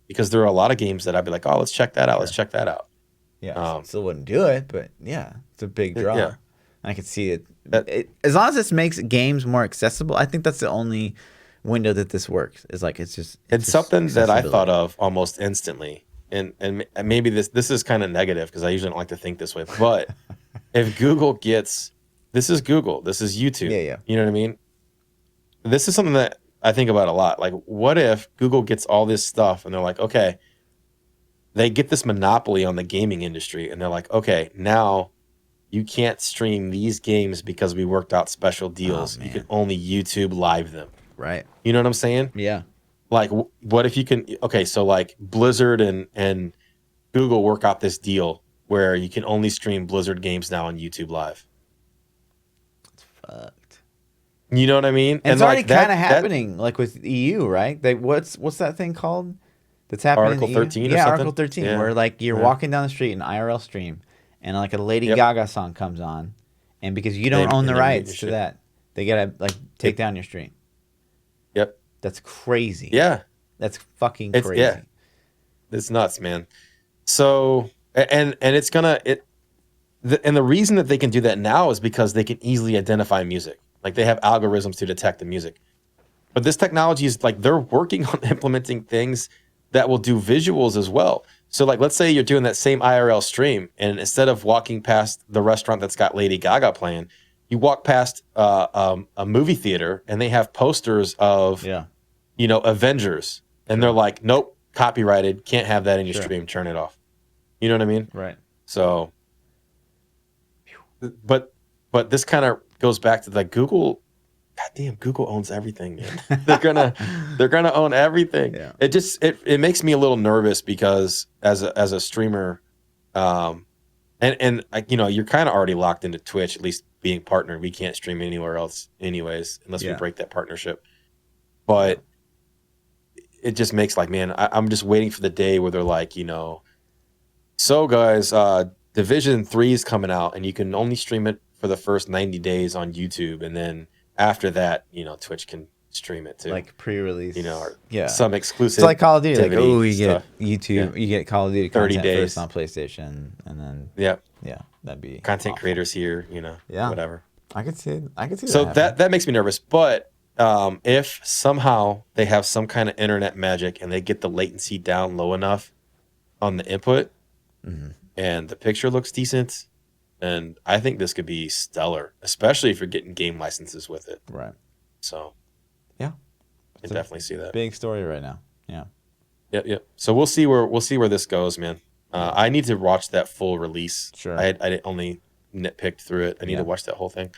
because there are a lot of games that I'd be like, oh, let's check that out. Let's check that out. Yeah, still wouldn't do it, but it's a big draw. Yeah. I can see it. As long as this makes games more accessible, I think that's the only window that this works. Is like it's something that I thought of almost instantly, and maybe this is kind of negative because I usually don't like to think this way. But if Google gets, this is Google, this is YouTube. You know what I mean? This is something that I think about a lot. Like, what if Google gets all this stuff and they're like, okay, they get this monopoly on the gaming industry, and they're like, okay, now you can't stream these games because we worked out special deals. You can only YouTube live them. Right. You know what I'm saying? Yeah. Like, what if you can? Okay, so like Blizzard and Google work out this deal where you can only stream Blizzard games now on YouTube Live. It's fucked. You know what I mean? And it's already kind of happening, like with EU, right? What's that thing called? That's happening Article in the EU? 13 or Yeah, something? Article 13, Yeah. where like you're walking down the street in IRL stream, and like a Lady Gaga song comes on, and because you don't own the rights to that, they gotta like take down your stream. Yep. That's crazy. Yeah. That's fucking crazy. Yeah. It's nuts, man. So and it's gonna and the reason that they can do that now is because they can easily identify music. Like they have algorithms to detect the music. But this technology is like they're working on implementing things that will do visuals as well. So like let's say you're doing that same IRL stream, and instead of walking past the restaurant that's got Lady Gaga playing, you walk past a movie theater and they have posters of Avengers, and they're like, nope, copyrighted, can't have that in your stream, turn it off. You know what I mean? Right. So, but this kind of goes back to like Google. Goddamn, Google owns everything, man. they're gonna own everything. Yeah. It makes me a little nervous because as a streamer, and you're kind of already locked into Twitch, at least being partnered. We can't stream anywhere else, anyways, unless we break that partnership. But it just makes like, man, I'm just waiting for the day where they're like, so guys, Division 3 is coming out, and you can only stream it for the first 90 days on YouTube, and then after that, Twitch can stream it too, like pre-release, or some exclusive. It's like Call of Duty, like you stuff. Get YouTube, you get Call of Duty 30 content days first on PlayStation, and then that'd be content awful. Creators here, whatever. I could see it. So that makes me nervous, but if somehow they have some kind of internet magic and they get the latency down low enough on the input, and the picture looks decent. And I think this could be stellar, especially if you're getting game licenses with it. Right. So, yeah, I can definitely see that. Big story right now. Yeah. Yep. So we'll see where this goes, man. I need to watch that full release. Sure. I only nitpicked through it. I need to watch that whole thing.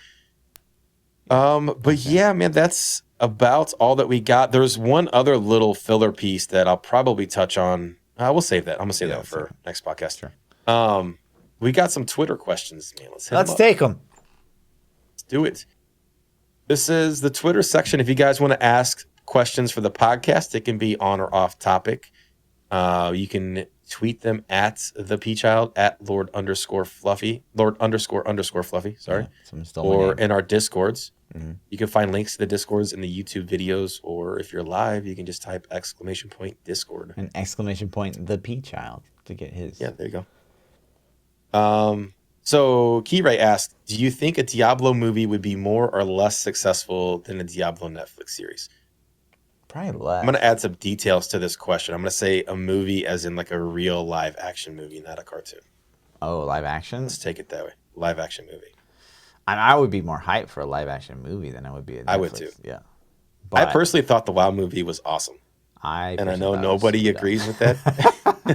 But yeah, man, that's about all that we got. There's one other little filler piece that I'll probably touch on. We'll save that. I'm gonna save that for next podcast. Sure. We got some Twitter questions, man. Let's take them. Let's do it. This is the Twitter section. If you guys want to ask questions for the podcast, it can be on or off topic. You can tweet them at ThaPChild, at Lord_Fluffy, Lord__Fluffy, sorry. Or in our Discords. Mm-hmm. You can find links to the Discords in the YouTube videos, or if you're live, you can just type !Discord. And !ThaPChild to get his. Yeah, there you go. So Keyray asked, do you think a Diablo movie would be more or less successful than a Diablo Netflix series? Probably less. I'm going to add some details to this question. I'm going to say a movie as in like a real live action movie, not a cartoon. Oh, live action? Let's take it that way. Live action movie. I would be more hyped for a live action movie than I would be a Netflix. I would too. Yeah. But I personally thought the WoW movie was awesome. I know nobody agrees with that.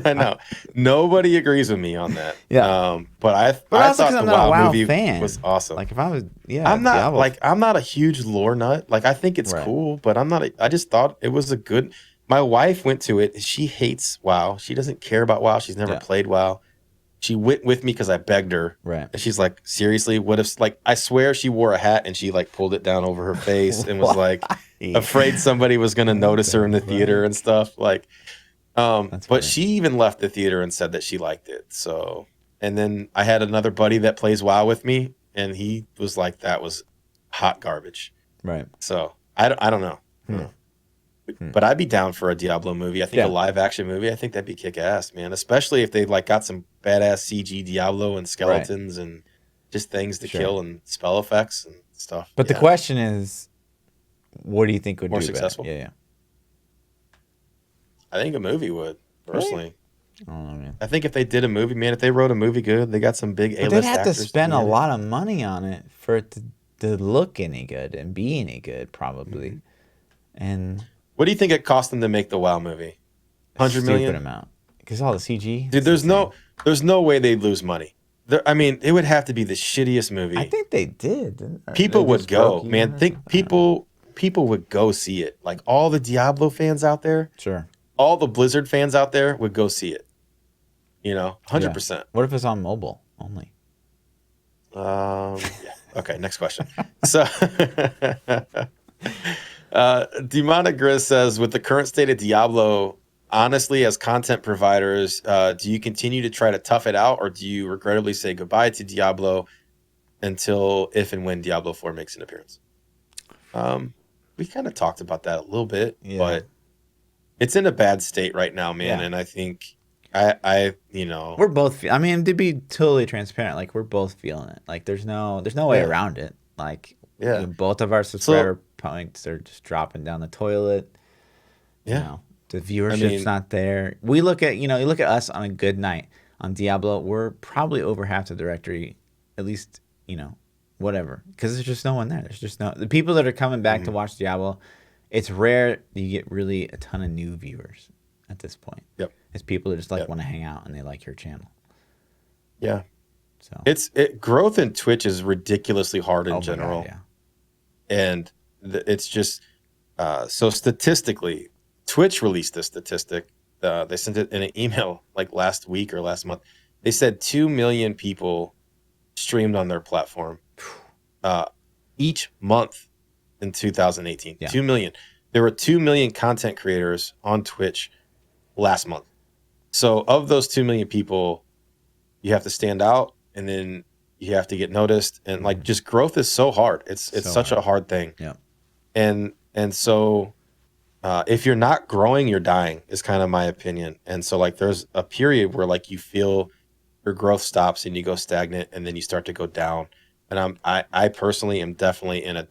I know nobody agrees with me on that. Yeah, but I thought the WoW movie was awesome. Like if I was, I'm not a huge lore nut. Like I think it's cool, but I'm not. I just thought it was a good. My wife went to it. She hates WoW. She doesn't care about WoW. She's never played WoW. She went with me because I begged her. Right. And she's like, seriously, what if, like, I swear she wore a hat and she, like, pulled it down over her face and was, like, afraid somebody was going to notice her in the theater and stuff. Like, but she even left the theater and said that she liked it. So, and then I had another buddy that plays WoW with me, and he was like, that was hot garbage. Right. So, I don't know. But I'd be down for a Diablo movie. I think a live action movie, I think that'd be kick ass, man. Especially if they like got some badass CG Diablo and skeletons and just things to kill and spell effects and stuff. But the question is, what do you think would more do successful? Yeah. I think a movie would, personally. Really? I don't know, man. I think if they did a movie, man, if they wrote a movie good, they got some big A-list actors. They'd have to actors spend a lot of money on it for it to look any good and be any good, probably. And what do you think it cost them to make the WoW movie? 100 million? Stupid amount. Because all the CG. Dude, there's no way they'd lose money. I mean, it would have to be the shittiest movie. I think they did. People would go, man. People would go see it. Like all the Diablo fans out there. Sure. All the Blizzard fans out there would go see it. Yeah. 100%. What if it's on mobile only? Yeah. Okay, next question. So, Demonic Grizz says, with the current state of Diablo, honestly, as content providers, do you continue to try to tough it out, or do you regrettably say goodbye to Diablo until if and when Diablo 4 makes an appearance? We kind of talked about that a little bit, but it's in a bad state right now, man. Yeah. And I think I We're both. I mean, to be totally transparent, like we're both feeling it. Like there's no way yeah, around it. Like yeah. both of our So subscriber points are just dropping down the toilet. You yeah, know, the viewership's I mean, not there. We look at you look at us on a good night on Diablo. We're probably over half the directory, at least whatever, because there's just no one there. There's just no the people that are coming back to watch Diablo. It's rare that you get really a ton of new viewers at this point. yep. It's people that just Yep. want to hang out and they like your channel. Yeah. So Growth in Twitch is ridiculously hard in general. God, yeah. And it's just so statistically, Twitch released this statistic. They sent it in an email like last week or last month. They said 2 million people streamed on their platform each month in 2018. Yeah. 2 million. There were 2 million content creators on Twitch last month. So of those 2 million people, you have to stand out, and then you have to get noticed, and like just growth is so hard. It's So such a hard thing. Yeah. And so if you're not growing, you're dying is kind of my opinion. And so like there's a period where like you feel your growth stops and you go stagnant, and then you start to go down. And I personally am definitely in a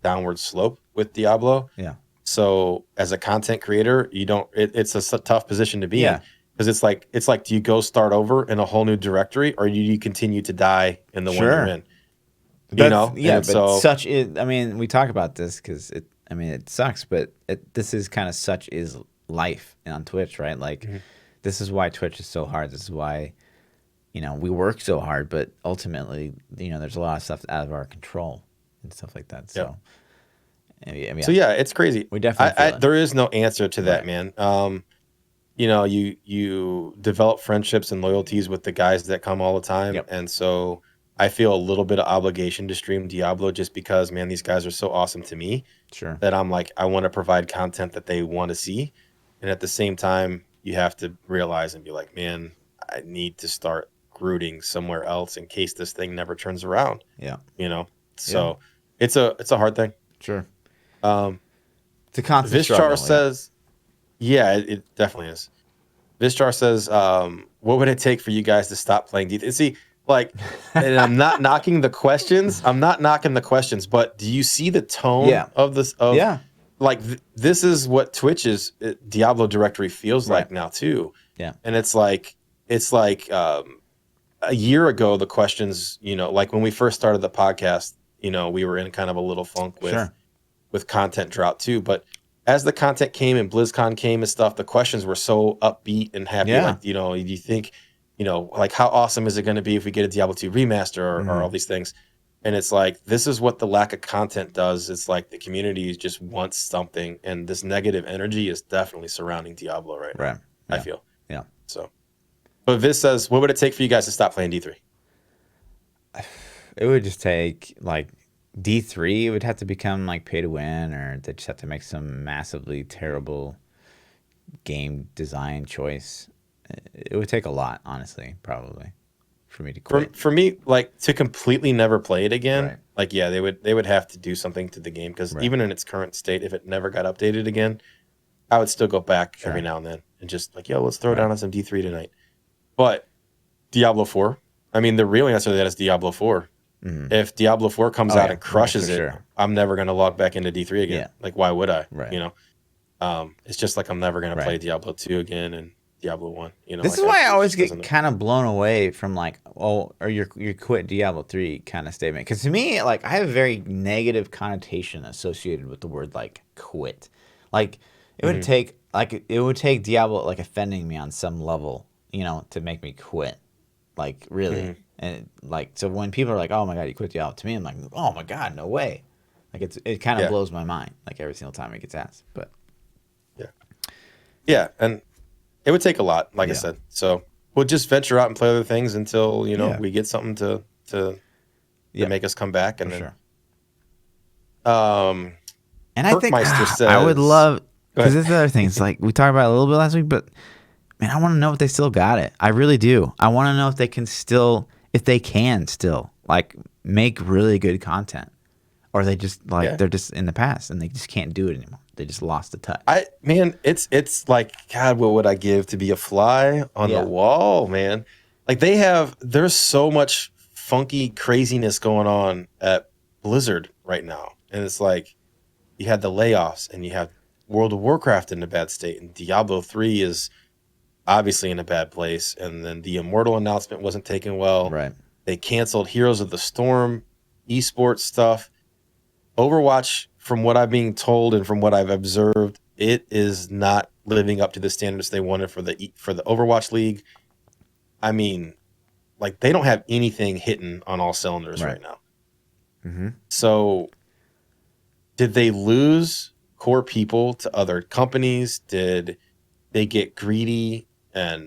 downward slope with Diablo. Yeah. So as a content creator, it's a tough position to be Yeah. in, because it's like do you go start over in a whole new directory, or do you continue to die in the one Sure. you're in? Yeah, And but so such is. I mean, we talk about this because it. I mean, it sucks, but this is kind of such is life on Twitch, right? Like, this is why Twitch is so hard. This is why, we work so hard, but ultimately, there's a lot of stuff out of our control and stuff like that. So, so yeah, it's crazy. We definitely feel it. There is no answer to that, Right. man. You develop friendships and loyalties with the guys that come all the time. Yep. And so I feel a little bit of obligation to stream Diablo just because, man, these guys are so awesome to me. Sure. That I'm like, I want to provide content that they want to see. And at the same time, you have to realize and be like, man, I need to start rooting somewhere else in case this thing never turns around. Yeah. So it's a hard thing. Sure. It's a constant Vishchar struggle. says, yeah, it definitely is. Vishchar says, what would it take for you guys to stop playing D3? See, like, and I'm not knocking the questions. But do you see the tone of this? Like, this is what Twitch's Diablo directory feels like now too. Yeah. And it's like a year ago, the questions, like when we first started the podcast, we were in kind of a little funk with content drought too. But as the content came and BlizzCon came and stuff, the questions were so upbeat and happy. Yeah. Like, you think, like how awesome is it going to be if we get a Diablo 2 remaster or all these things? And it's like, this is what the lack of content does. It's like the community just wants something, and this negative energy is definitely surrounding Diablo right now. Right. Yeah. I feel. Yeah. So, but Viz says, what would it take for you guys to stop playing D3? It would just take like D3 would have to become like pay to win, or they just have to make some massively terrible game design choice. It would take a lot, honestly, probably, for me to quit. For me, like to completely never play it again, Right. like yeah, they would have to do something to the game, because even in its current state, if it never got updated again, I would still go back every now and then and just like, yo, let's throw down on some D3 tonight. But Diablo 4, I mean, the real answer to that is Diablo 4. If Diablo 4 comes out and crushes it, I'm never going to log back into D3 again. Yeah. Like, why would I? Right. It's just like I'm never going to play Diablo 2 again and Diablo 1. This is why I always get kind of blown away from like, oh, or you quit Diablo 3 kind of statement. Because to me, like, I have a very negative connotation associated with the word like quit. Like, it would take Diablo like offending me on some level, to make me quit. Like, really. And like, so when people are like, oh my God, you quit Diablo, to me, I'm like, oh my God, no way. Like, it kind of blows my mind, like every single time it gets asked. But yeah, and it would take a lot, like I said. So we'll just venture out and play other things until we get something to make us come back, and then. Sure. And I think says, I would love, because this is the other thing. It's like we talked about it a little bit last week, but man, I want to know if they still got it. I really do. I want to know if they can still like make really good content, or they just they're just in the past and they just can't do it anymore. They just lost the touch. It's like, God, what would I give to be a fly on the wall, man? Like there's so much funky craziness going on at Blizzard right now, and it's like you had the layoffs, and you have World of Warcraft in a bad state, and Diablo 3 is obviously in a bad place, and then the Immortal announcement wasn't taken well. Right. They canceled Heroes of the Storm esports stuff. Overwatch, from what I'm being told and from what I've observed, it is not living up to the standards they wanted for the Overwatch League. I mean, like, they don't have anything hitting on all cylinders right now. Mm-hmm. So did they lose core people to other companies? Did they get greedy? Or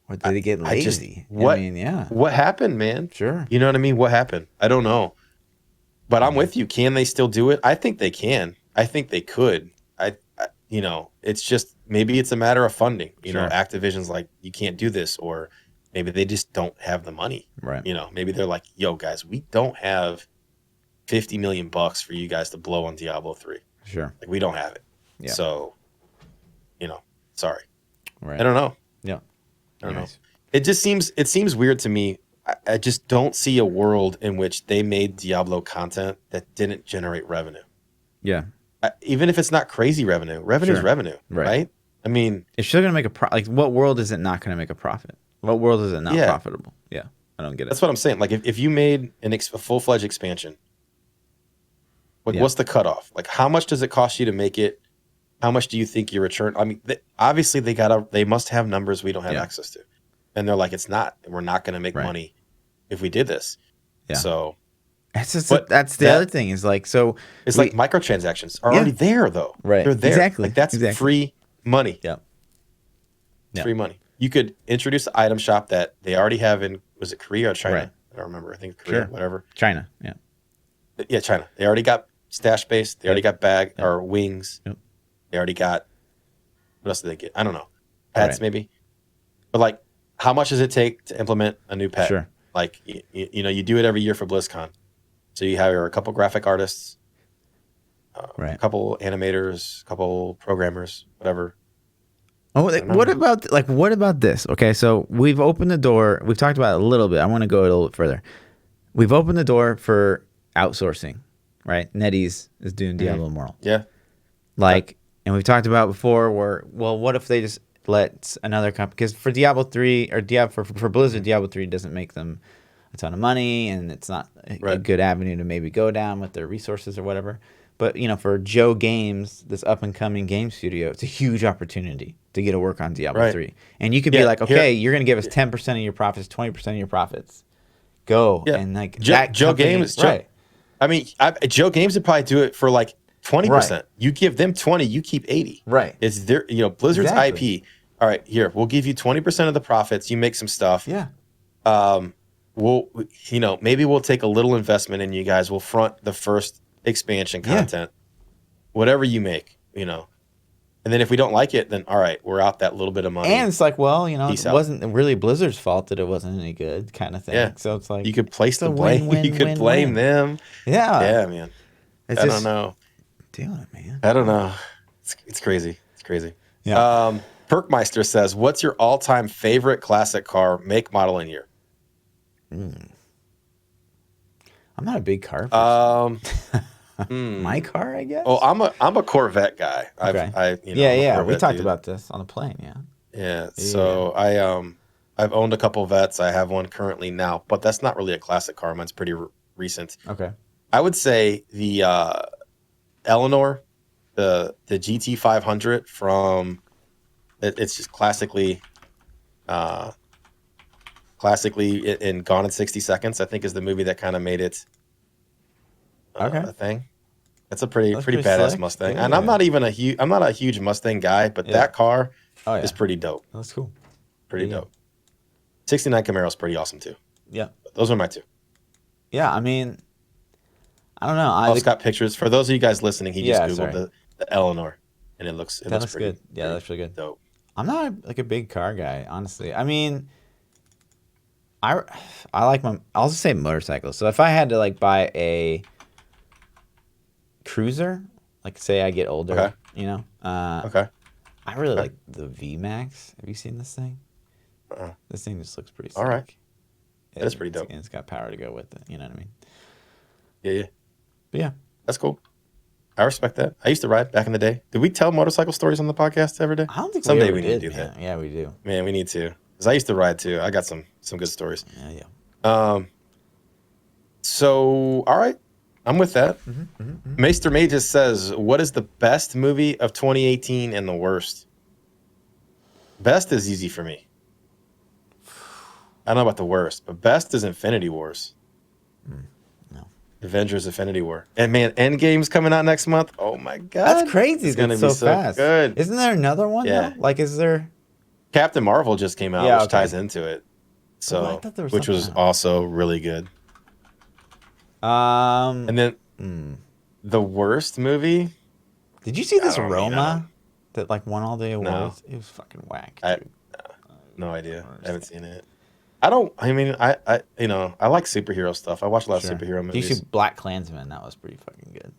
did they get lazy? What happened, man? Sure. You know what I mean? What happened? I don't know. But I'm with you. Can they still do it? I think they can. I think they could. It's just, maybe it's a matter of funding. Activision's like, you can't do this, or maybe they just don't have the money. Right. Maybe they're like, yo, guys, we don't have $50 million for you guys to blow on Diablo 3. Sure. Like, we don't have it. Yeah. So, sorry. Right. I don't know. Yeah. I don't know. It seems weird to me. I just don't see a world in which they made Diablo content that didn't generate revenue. Yeah. Even if it's not crazy revenue, revenue's revenue, right? I mean, if you're going to make a profit, like, what world is it not going to make a profit? What world is it not profitable? Yeah. I don't get it. That's what I'm saying. Like, if you made a full-fledged expansion, what's the cutoff? Like, how much does it cost you to make it? How much do you think your return? I mean, obviously they must have numbers we don't have access to. And they're like, we're not going to make money if we did this. Yeah. So that's the other thing is like, so it's like microtransactions are already there though. Right. They're there. Exactly. Like, that's free money. Yeah. It's free money. You could introduce an item shop that they already have in, was it Korea or China? Right. I don't remember. I think Korea, whatever. China. Yeah. Yeah. China. They already got stash base. They already got or wings. Yep. They already got, what else did they get? I don't know. Pets maybe. But like, how much does it take to implement a new pet? Sure. Like, you do it every year for BlizzCon. So you hire a couple graphic artists, a couple animators, a couple programmers, whatever. Oh, what about this? Okay, so we've opened the door. We've talked about it a little bit. I want to go a little bit further. We've opened the door for outsourcing, right? NetEase is doing Diablo Immortal. Yeah. And we've talked about before what if they just let another company, because for Diablo 3 or for Blizzard, Diablo 3 doesn't make them a ton of money, and it's not a good avenue to maybe go down with their resources or whatever. But for Joe Games, this up and coming game studio, it's a huge opportunity to get to work on Diablo 3. And you could be like, okay, you're going to give us 10% of your profits, 20% of your profits. Go. Yeah. And like Joe Games, right. I mean, Joe Games would probably do it for like 20%. Right. You give them 20, you keep 80. Right. It's their, Blizzard's IP. All right, here, we'll give you 20% of the profits. You make some stuff. Yeah. Maybe we'll take a little investment in you guys. We'll front the first expansion content, whatever you make, And then if we don't like it, then all right, we're out that little bit of money. And it's like, well, it wasn't really Blizzard's fault that it wasn't any good, kind of thing. Yeah. So it's like, you could place the blame. You could blame them. Yeah. Yeah, man. I don't know. Doing it, man. I don't know. It's crazy. It's crazy. Yeah. Perkmeister says, what's your all-time favorite classic car, make, model, and year? I'm not a big car person. My car, I guess? Oh, I'm a Corvette guy. Okay. We talked about this on the plane, Yeah, so I've owned a couple Vets. I have one currently now, but that's not really a classic car. Mine's pretty recent. Okay. I would say the Eleanor, the GT 500 from... It's just classically in Gone in 60 Seconds, I think, is the movie that kind of made it a thing. That's a pretty badass slick Mustang. Yeah. And I'm not a huge Mustang guy, but that car is pretty dope. That's cool. Pretty dope. '69 Camaro is pretty awesome too. Yeah. But those are my two. Yeah, I mean, I don't know. I've got pictures. For those of you guys listening, he just Googled the Eleanor, and it looks pretty good. Yeah, that's really good. Dope. I'm not like a big car guy, honestly. I mean, I like I'll just say motorcycles. So if I had to like buy a cruiser, like say I get older, okay. you know, okay. I really like the VMAX. Have you seen this thing? This thing just looks pretty sick. All right. That is pretty dope. And it's got power to go with it. You know what I mean? Yeah. But yeah. That's cool. I respect that. I used to ride back in the day. Did we tell motorcycle stories on the podcast every day? I don't think someday we need to do that. Yeah, we do. Man, we need to. Because I used to ride too. I got some good stories. Yeah. So, all right. I'm with that. Maester May just says, what is the best movie of 2018 and the worst? Best is easy for me. I don't know about the worst, but best is Infinity Wars. No. Avengers Infinity War. And man, Endgame's coming out next month. Oh my God. That's crazy. It's going to be so fast. Good. Isn't there another one though? Like, is there? Captain Marvel just came out, which ties into it. So, which was also really good. And then the worst movie. Did you see this Roma that like won all the awards? No. It was fucking whack. No idea. I haven't seen it. I like superhero stuff. I watch a lot of superhero movies. You see Black Klansman? That was pretty fucking good.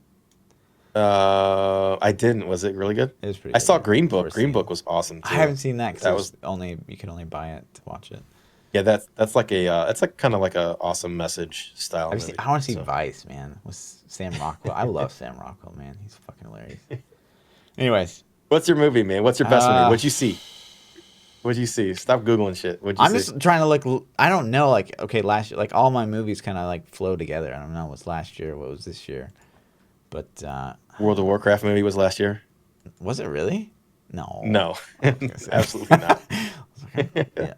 I didn't. Was it really good? It was pretty good. I saw Green Book. Green Book was awesome too. I haven't seen that because you can only buy it to watch it. Yeah, that's like it's like kind of like a awesome message style movie. I want to see Vice, man, with Sam Rockwell. I love Sam Rockwell, man. He's fucking hilarious. Anyways, what's your movie, man? What's your best movie? What'd you see? What'd you see? Stop Googling shit. What'd you see? I'm just trying to look. I don't know. Like, okay, last year, like all my movies kind of like flow together. I don't know what's last year, what was this year, but World of Warcraft movie was last year. Was it really? No. No, absolutely not. Yeah.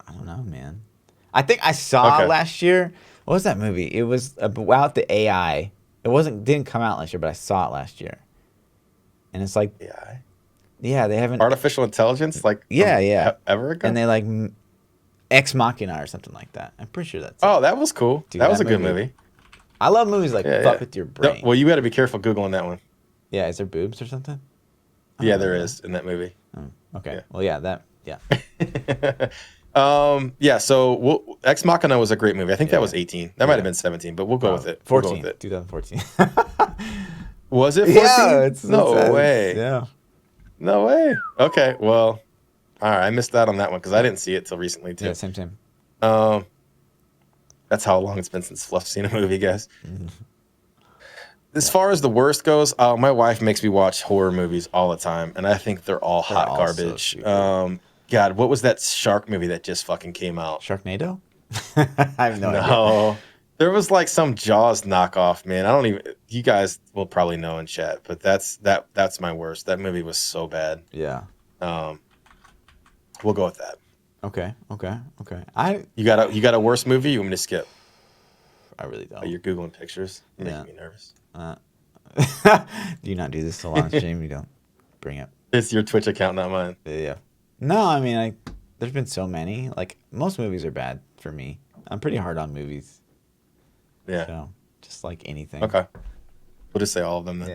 I don't know, man. I think I saw last year. What was that movie? It was about the AI. It didn't come out last year, but I saw it last year. And it's like AI. Yeah, they haven't artificial intelligence like ever ago. And they like Ex Machina or something like that. I'm pretty sure that's it. That was cool. Dude, that was a good movie. I love movies like fuck with your brain. Well, you got to be careful Googling that one. Yeah, is there boobs or something? Yeah, there is in that movie. Oh, okay. Yeah. Well, yeah, so Ex Machina was a great movie. I think that was 18. That might have been 17, but we'll go with it. 14. 2014. Was it 14? Yeah, no way. Yeah. No way. Okay, well, all right. I missed out on that one because I didn't see it till recently too. Yeah, same. That's how long it's been since Fluff's seen a movie, guys. As far as the worst goes, my wife makes me watch horror movies all the time, and I think they're all hot garbage. God, what was that shark movie that just fucking came out? Sharknado? I have no idea. No. There was like some Jaws knockoff, man. I don't even. You guys will probably know in chat, but that's my worst. That movie was so bad. Yeah. We'll go with that. Okay. You got a worse movie? You want me to skip? I really don't. Oh, you're googling pictures. You're making me nervous. Do you not do this a lot on stream? You don't bring it. It's your Twitch account, not mine. Yeah. No, I mean, there's been so many. Like most movies are bad for me. I'm pretty hard on movies. Yeah. So, just like anything. Okay. We'll just say all of them then.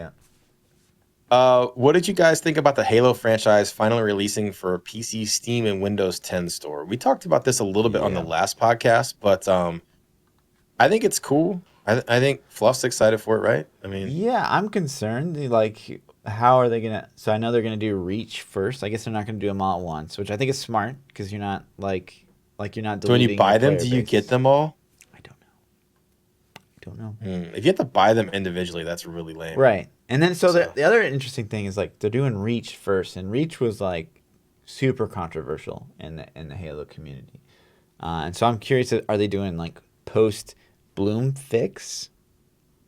Yeah. What did you guys think about the Halo franchise finally releasing for PC, Steam, and Windows 10 store? We talked about this a little bit on the last podcast, but I think it's cool. I think Fluff's excited for it, right? I mean, yeah, I'm concerned. Like, how are they gonna? So I know they're gonna do Reach first. I guess they're not gonna do them all at once, which I think is smart because you're not like you're not. So when you buy them, do you get them all? I don't know. If you have to buy them individually, that's really lame. Right. And then the other interesting thing is like they're doing Reach first, and Reach was like super controversial in the Halo community. And so I'm curious, are they doing like post Bloom fix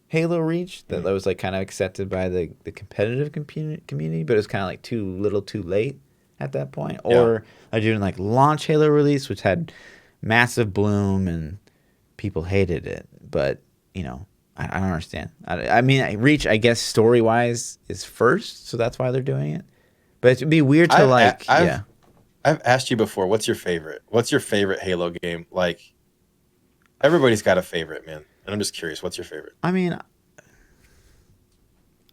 Halo Reach that was like kind of accepted by the competitive community, but it was kind of like too little, too late at that point, or are they doing like launch Halo release, which had massive Bloom and people hated it, but you know. I don't understand. I mean, Reach, I guess, story-wise is first, so that's why they're doing it. But it'd be weird to I've asked you before, what's your favorite? What's your favorite Halo game? Like, everybody's got a favorite, man. And I'm just curious, what's your favorite? I mean,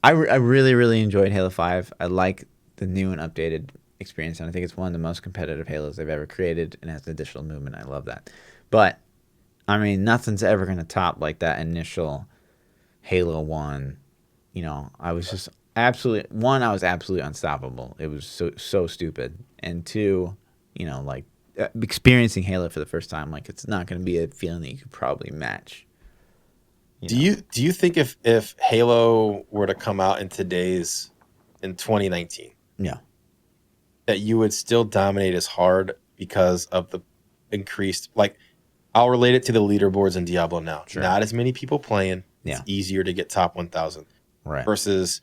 I really, really enjoyed Halo 5. I like the new and updated experience, and I think it's one of the most competitive Halos they've ever created, and has additional movement. I love that. But, I mean, nothing's ever going to top, like, that initial Halo 1. You know, I was just absolutely... One, I was absolutely unstoppable. It was so stupid. And two, you know, like, experiencing Halo for the first time, like, it's not going to be a feeling that you could probably match. Do you think if Halo were to come out in 2019, Yeah. that you would still dominate as hard because of the increased, like, I'll relate it to the leaderboards in Diablo now. Sure. Not as many people playing. Yeah. It's easier to get top 1,000. Right. Versus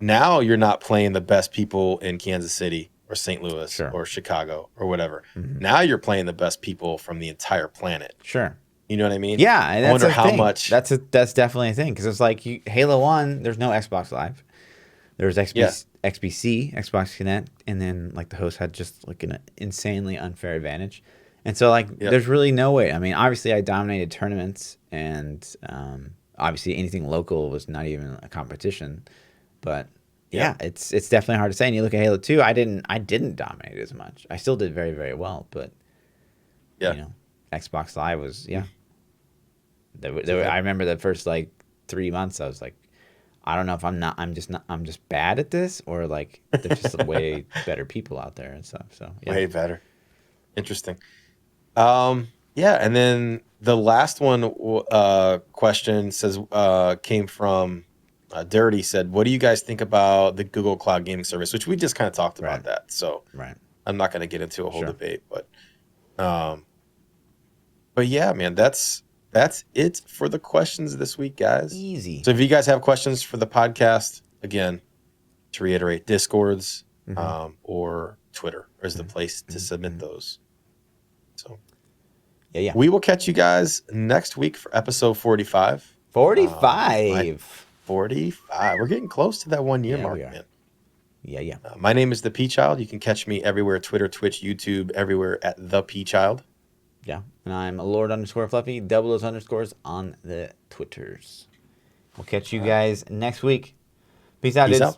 now you're not playing the best people in Kansas City or St. Louis Sure. or Chicago or whatever. Mm-hmm. Now you're playing the best people from the entire planet. Sure. You know what I mean? Yeah, and I wonder how much. That's definitely a thing, because it's like Halo 1. There's no Xbox Live. There's XBC, Xbox Connect, and then like the host had just like an insanely unfair advantage, and so like there's really no way. I mean, obviously I dominated tournaments, and obviously anything local was not even a competition, but yeah, it's definitely hard to say. And you look at Halo 2, I didn't dominate as much. I still did very, very well, but you know, Xbox Live was I remember the first like 3 months I was like, I don't know if I'm just bad at this, or like there's just way better people out there and stuff. So yeah. Way better. Interesting. Yeah, and then the last one question says came from Dirty, said, what do you guys think about the Google Cloud Gaming Service? Which we just kind of talked about that. So I'm not going to get into a whole debate, but yeah, man, that's it for the questions this week, guys. Easy. So if you guys have questions for the podcast, again, to reiterate, Discords or Twitter is the place to submit those. So yeah, we will catch you guys next week for episode 45. 45. 45. We're getting close to that 1 year mark, man. Yeah. My name is ThaPChild. You can catch me everywhere: Twitter, Twitch, YouTube, everywhere at ThaPChild. Yeah, and I'm Lord_Fluffy, double those underscores on the Twitters. We'll catch you guys next week. Peace out, dudes.